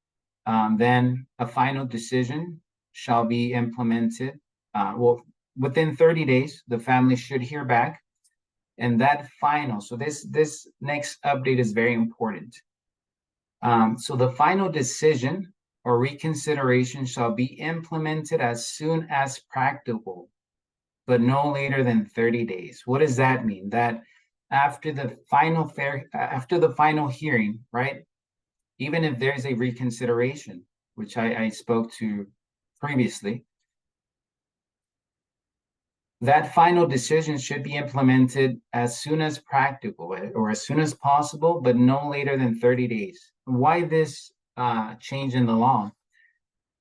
then a final decision shall be implemented. Well, within 30 days, the family should hear back. And that final, so this next update is very important. So the final decision or reconsideration shall be implemented as soon as practicable, but no later than 30 days. What does that mean? That after the final hearing, right? Even if there's a reconsideration, which I spoke to previously, that final decision should be implemented as soon as practical or as soon as possible, but no later than 30 days. Why this change in the law?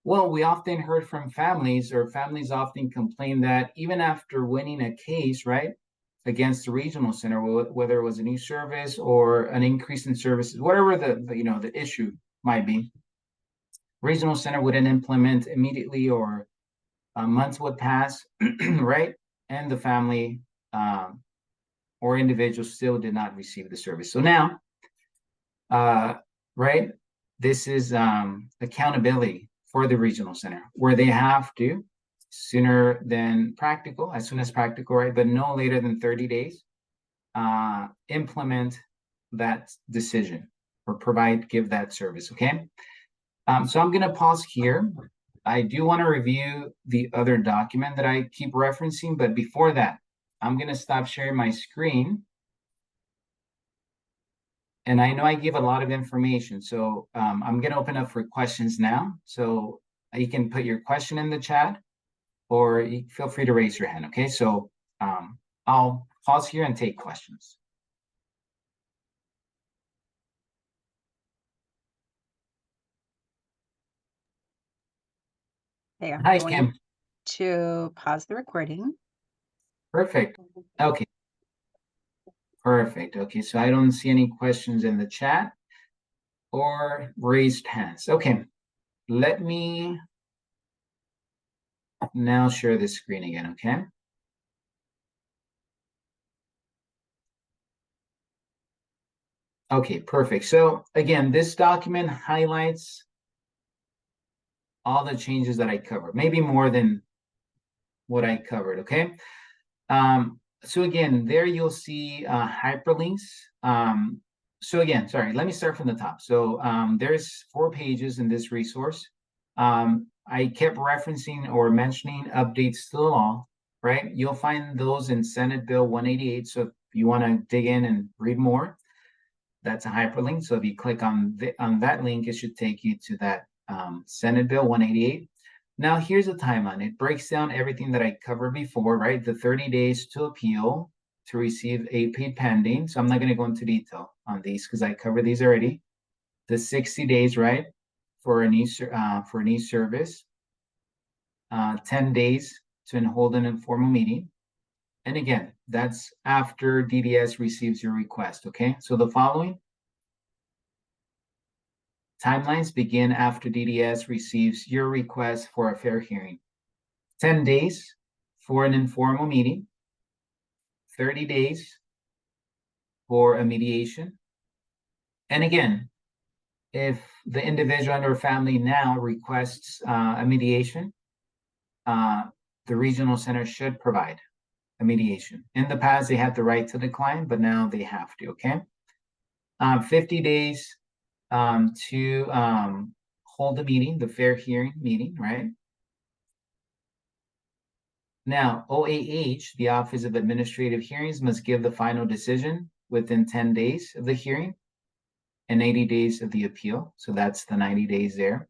Well, we often heard from families, or families often complain that even after winning a case, right, against the regional center, whether it was a new service or an increase in services, whatever the issue might be, regional center wouldn't implement immediately, or months would pass, right? And the family or individual still did not receive the service. So now, right, this is accountability for the regional center, where they have to, sooner than practical, as soon as practical, right, but no later than 30 days, implement that decision or give that service, okay? So I'm gonna pause here. I do want to review the other document that I keep referencing, but before that, I'm going to stop sharing my screen. And I know I give a lot of information, so I'm going to open up for questions now. So you can put your question in the chat, or feel free to raise your hand, okay? So I'll pause here and take questions. Okay, I'm Hi, going Kim. to pause the recording. Perfect. Okay. Perfect. Okay, so I don't see any questions in the chat or raised hands. Okay, let me now share the screen again, okay? Okay, perfect. So again, this document highlights all the changes that I covered, maybe more than what I covered, okay? So again, there you'll see hyperlinks. So again, sorry, let me start from the top. So there's 4 pages in this resource. I kept referencing or mentioning updates to the law, right? You'll find those in Senate Bill 188. So if you want to dig in and read more, that's a hyperlink. So if you click on that link, it should take you to that Senate Bill 188. Now here's a timeline. It breaks down everything that I covered before, right? The 30 days to appeal to receive a paid pending. So I'm not going to go into detail on these because I covered these already. The 60 days, right, for a new service. 10 days to hold an informal meeting. And again, that's after DDS receives your request, okay? So the following timelines begin after DDS receives your request for a fair hearing. 10 days for an informal meeting. 30 days for a mediation. And again, if the individual or family now requests a mediation, the regional center should provide a mediation. In the past, they had the right to decline, but now they have to, okay? 50 days to hold a meeting, the fair hearing meeting, right? Now, OAH, the Office of Administrative Hearings, must give the final decision within 10 days of the hearing and 80 days of the appeal. So that's the 90 days there.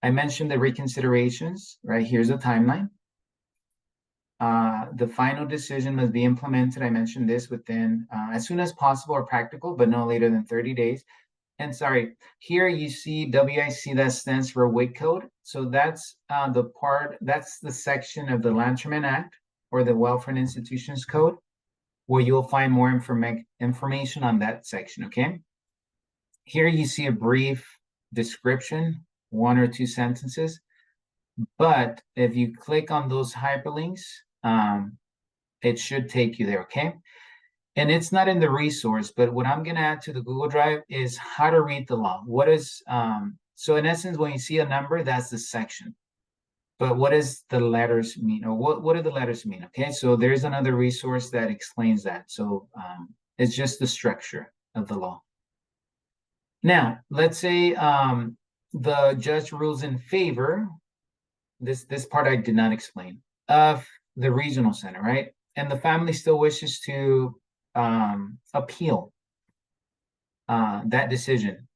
I mentioned the reconsiderations, right? Here's a timeline. The final decision must be implemented. I mentioned this within as soon as possible or practical, but no later than 30 days. And sorry, here you see WIC, that stands for WIC code. So that's that's the section of the Lanterman Act or the Welfare and Institutions Code where you'll find more information on that section, okay? Here you see a brief description, 1 or 2 sentences, but if you click on those hyperlinks, it should take you there, okay? And it's not in the resource, but what I'm gonna add to the Google Drive is how to read the law. What is, so in essence, when you see a number, that's the section. But what does the letters mean? Or what do the letters mean? Okay, so there's another resource that explains that. So it's just the structure of the law. Now, let's say the judge rules in favor, this part I did not explain, of the regional center, right? And the family still wishes to appeal that decision.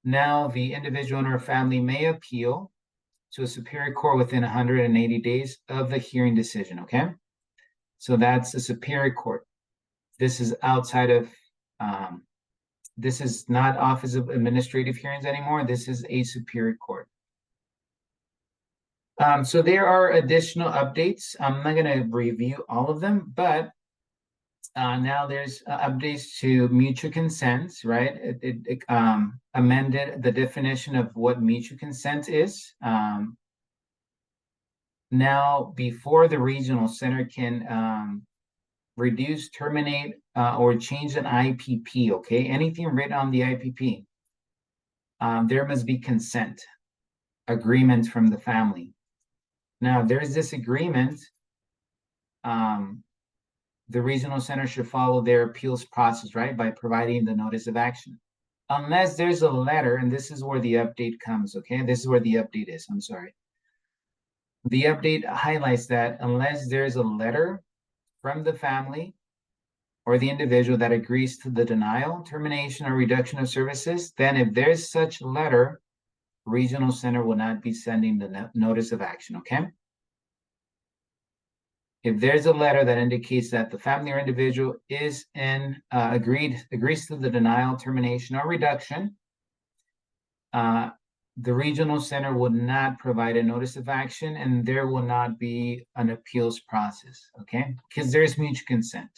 Now, the individual and her family may appeal to a superior court within 180 days of the hearing decision, okay? So that's a superior court. This is outside of, this is not Office of Administrative Hearings anymore. This is a superior court. So there are additional updates. I'm not gonna review all of them, but now there's updates to mutual consents, right? It amended the definition of what mutual consent is. Now, before the regional center can reduce, terminate, or change an IPP, okay? Anything written on the IPP, there must be consent, agreement from the family. Now, there's this agreement. The regional center should follow their appeals process, right? By providing the notice of action. Unless there's a letter, and this is where the update comes, okay? This is where the update is, I'm sorry. The update highlights that unless there's a letter from the family or the individual that agrees to the denial, termination, or reduction of services, then if there's such a letter, regional center will not be sending the notice of action, okay? If there's a letter that indicates that the family or individual is agrees to the denial, termination, or reduction, the regional center would not provide a notice of action, and there will not be an appeals process, okay? Because there's mutual consent.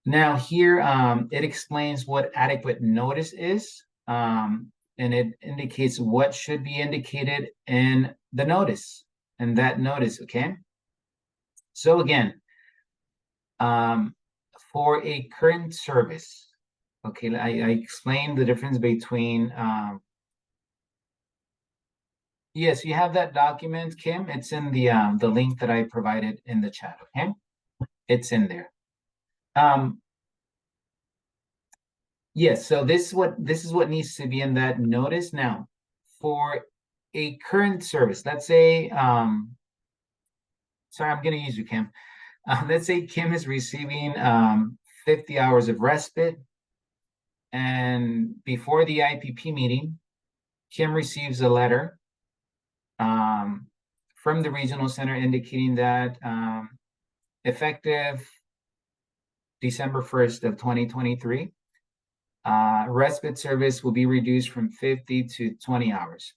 Now here, it explains what adequate notice is, and it indicates what should be indicated in the notice, and that notice, okay? So again, for a current service, okay, I explained the difference between, yes, you have that document, Kim. It's in the link that I provided in the chat, okay? It's in there. Yes, so this is what needs to be in that notice. Now, for a current service, let's say, sorry, I'm gonna use you, Kim. Let's say Kim is receiving 50 hours of respite, and before the IPP meeting, Kim receives a letter from the regional center indicating that effective December 1st of 2023, respite service will be reduced from 50 to 20 hours.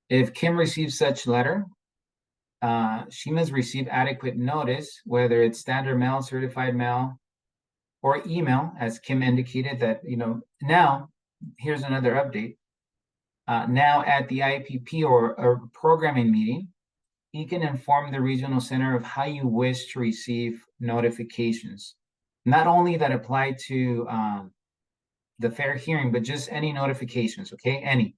If Kim receives such letter, she must receive adequate notice, whether it's standard mail, certified mail, or email, as Kim indicated that, now, here's another update. Now at the IPP or programming meeting, you can inform the regional center of how you wish to receive notifications. Not only that apply to the fair hearing, but just any notifications, okay? Any.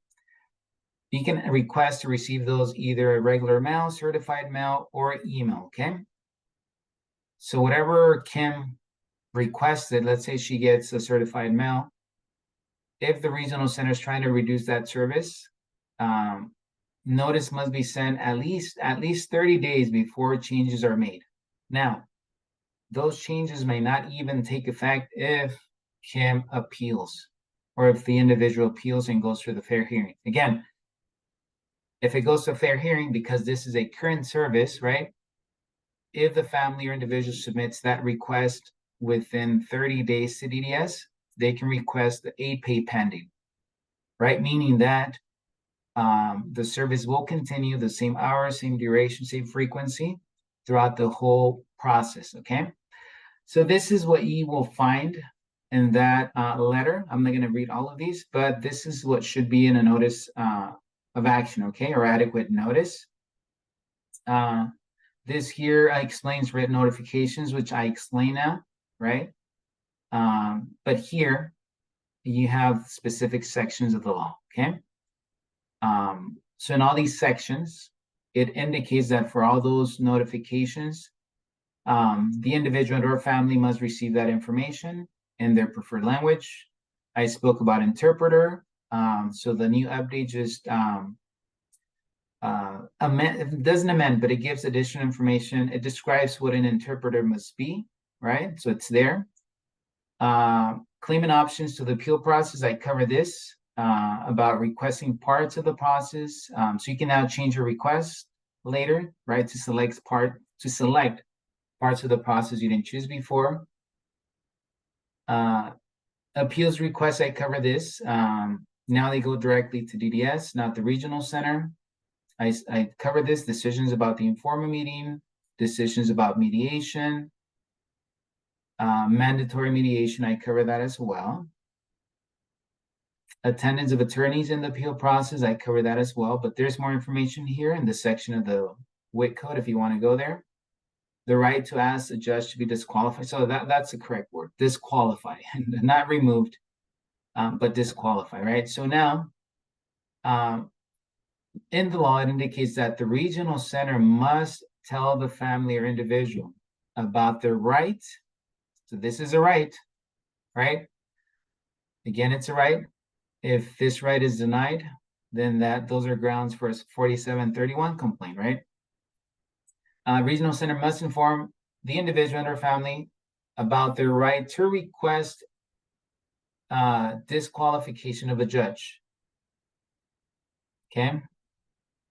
You can request to receive those either regular mail, certified mail, or email, okay? So whatever Kim requested, let's say she gets a certified mail, if the regional center is trying to reduce that service, notice must be sent at least 30 days before changes are made. Now, those changes may not even take effect if Kim appeals or if the individual appeals and goes through the fair hearing. Again, if it goes to a fair hearing, because this is a current service, right? If the family or individual submits that request within 30 days to DDS, they can request the 8-pay pending, right? Meaning that the service will continue the same hours, same duration, same frequency throughout the whole process, okay? So this is what you will find in that letter. I'm not going to read all of these, but this is what should be in a notice of action, okay, or adequate notice. This here explains written notifications, which I explain now, right? But here you have specific sections of the law, okay? So in all these sections, it indicates that for all those notifications, the individual or family must receive that information in their preferred language. I spoke about interpreter. So the new update just it doesn't amend, but it gives additional information. It describes what an interpreter must be, right? So it's there. Claimant options to the appeal process. I cover this about requesting parts of the process. So you can now change your request later, right? To select parts of the process you didn't choose before. Appeals requests, I cover this. Now they go directly to DDS, not the regional center. I cover this, decisions about the informal meeting, decisions about mediation, mandatory mediation, I cover that as well. Attendance of attorneys in the appeal process, I cover that as well, but there's more information here in the section of the WIC code if you want to go there. The right to ask the judge to be disqualified. So that's the correct word, disqualify, not removed, but disqualify, right? So now, in the law, it indicates that the regional center must tell the family or individual about their right. So this is a right? Again, it's a right. If this right is denied, then those are grounds for a 4731 complaint, right? Regional center must inform the individual and their family about their right to request disqualification of a judge. Okay,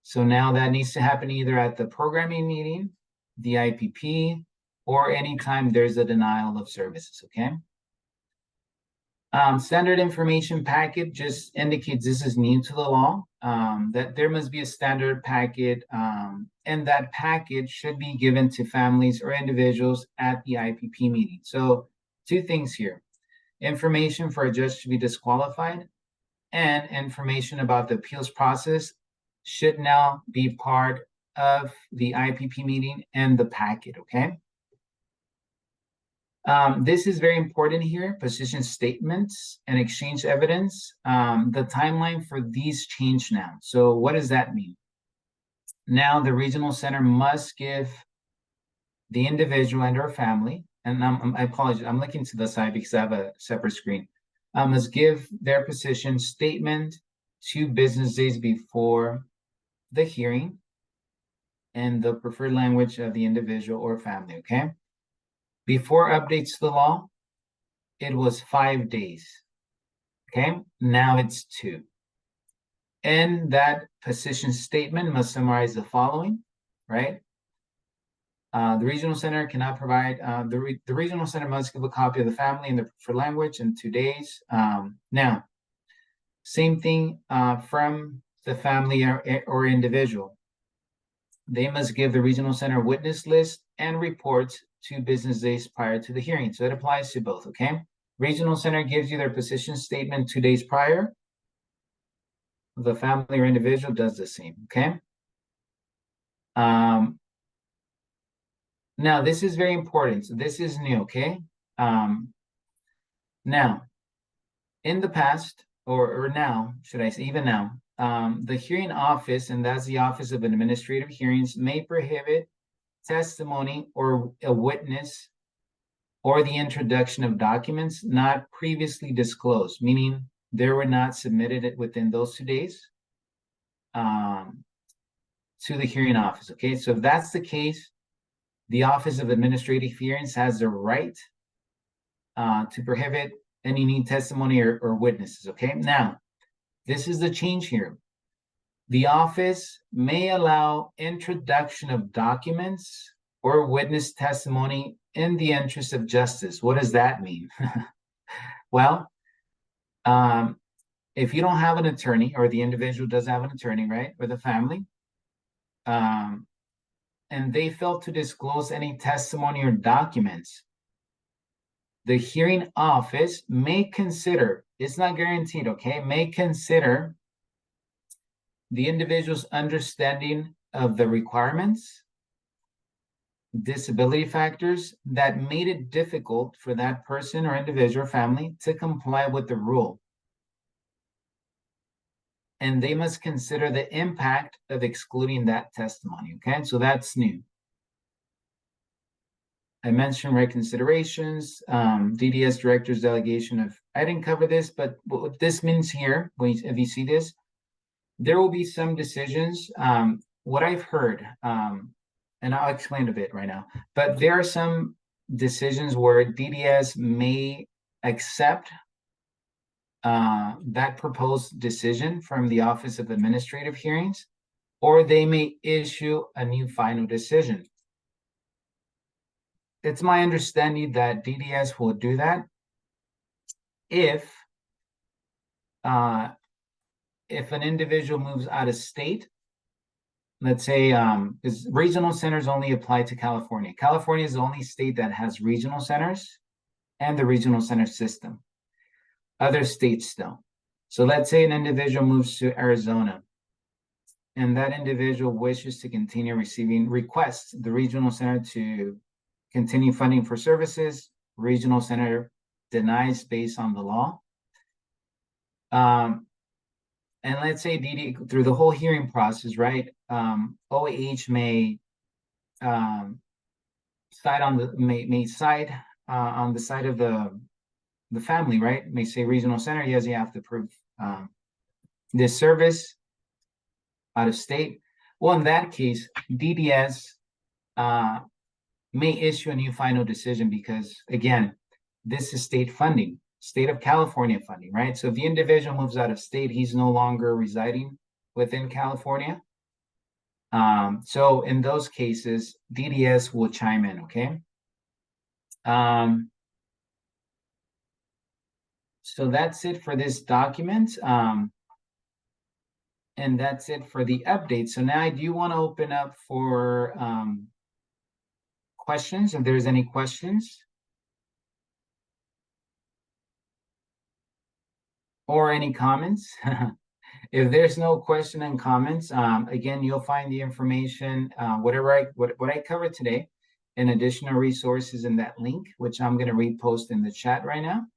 so now that needs to happen either at the programming meeting, the IPP, or anytime there's a denial of services, okay? Standard information packet just indicates this is new to the law, that there must be a standard packet, and that packet should be given to families or individuals at the IPP meeting. So 2 things here: information for a judge to be disqualified and information about the appeals process should now be part of the IPP meeting and the packet, okay? This is very important here, position statements and exchange evidence. The timeline for these change now. So what does that mean? Now the regional center must give the individual and or family, and I apologize, I'm looking to the side because I have a separate screen, must give their position statement 2 business days before the hearing in the preferred language of the individual or family, okay? Before updates to the law, it was 5 days, okay? Now it's 2. And that position statement must summarize the following, right? The regional center cannot provide, the regional center must give a copy of the family in the preferred language in 2 days. Now, same thing from the family or individual. They must give the regional center witness list and reports 2 business days prior to the hearing. So it applies to both, okay? Regional center gives you their position statement 2 days prior. The family or individual does the same, okay? Now, this is very important. So this is new, okay? Now, in the past, or now, should I say, even now, the hearing office, and that's the Office of Administrative Hearings, may prohibit testimony or a witness or the introduction of documents not previously disclosed, meaning they were not submitted within those 2 days to the hearing office, okay? So if that's the case, the Office of Administrative Hearings has the right to prohibit any need testimony or witnesses, okay? Now, this is the change here. The office may allow introduction of documents or witness testimony in the interest of justice. What does that mean? Well, if you don't have an attorney, or the individual does have an attorney, right, or the family, and they fail to disclose any testimony or documents the hearing office may consider, it's not guaranteed, okay, may consider the individual's understanding of the requirements, disability factors that made it difficult for that person or individual or family to comply with the rule. And they must consider the impact of excluding that testimony, okay? So that's new. I mentioned reconsiderations, DDS director's delegation of, I didn't cover this, but what this means here, if you see this, there will be some decisions, what I've heard, and I'll explain a bit right now, but there are some decisions where DDS may accept that proposed decision from the Office of Administrative Hearings, or they may issue a new final decision. It's my understanding that DDS will do that if an individual moves out of state. Let's say, because regional centers only apply to California. California is the only state that has regional centers and the regional center system. Other states don't. So let's say an individual moves to Arizona, and that individual wishes to continue receiving requests, the regional center to continue funding for services, regional center denies based on the law. And let's say DD, through the whole hearing process, right? OAH may side on the on the side of the family, right? May say regional center, yes, you have to prove this service out of state. Well, in that case, DDS may issue a new final decision because, again, this is state funding, state of California funding, right? So if the individual moves out of state, he's no longer residing within California. So in those cases, DDS will chime in, okay? So that's it for this document. And that's it for the update. So now I do want to open up for questions, if there's any questions. Or any comments. If there's no question and comments, again, you'll find the information, what I covered today, and additional resources in that link, which I'm going to repost in the chat right now.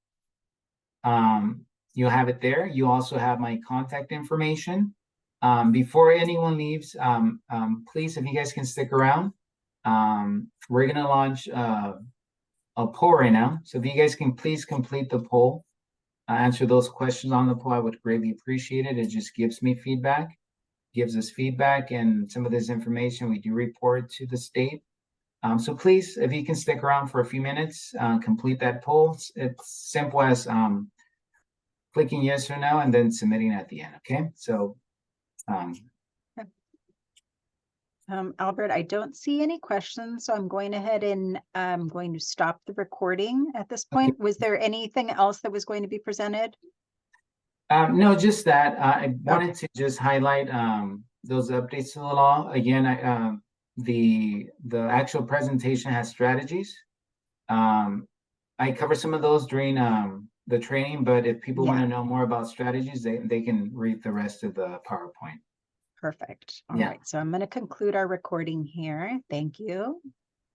You'll have it there. You also have my contact information. Before anyone leaves, please, if you guys can stick around, we're going to launch a poll right now. So if you guys can please complete the poll, answer those questions on the poll, I would greatly appreciate it. It just gives me feedback, gives us feedback, and some of this information we do report to the state. So please, if you can stick around for a few minutes, complete that poll. It's simple as clicking yes or no and then submitting at the end, okay? So Albert, I don't see any questions, so I'm going ahead and I'm going to stop the recording at this point. Okay. Was there anything else that was going to be presented? No, just that. I wanted to just highlight those updates to the law. Again, the actual presentation has strategies. I cover some of those during the training, but if people want to know more about strategies, they can read the rest of the PowerPoint. Perfect. All right. So I'm going to conclude our recording here. Thank you.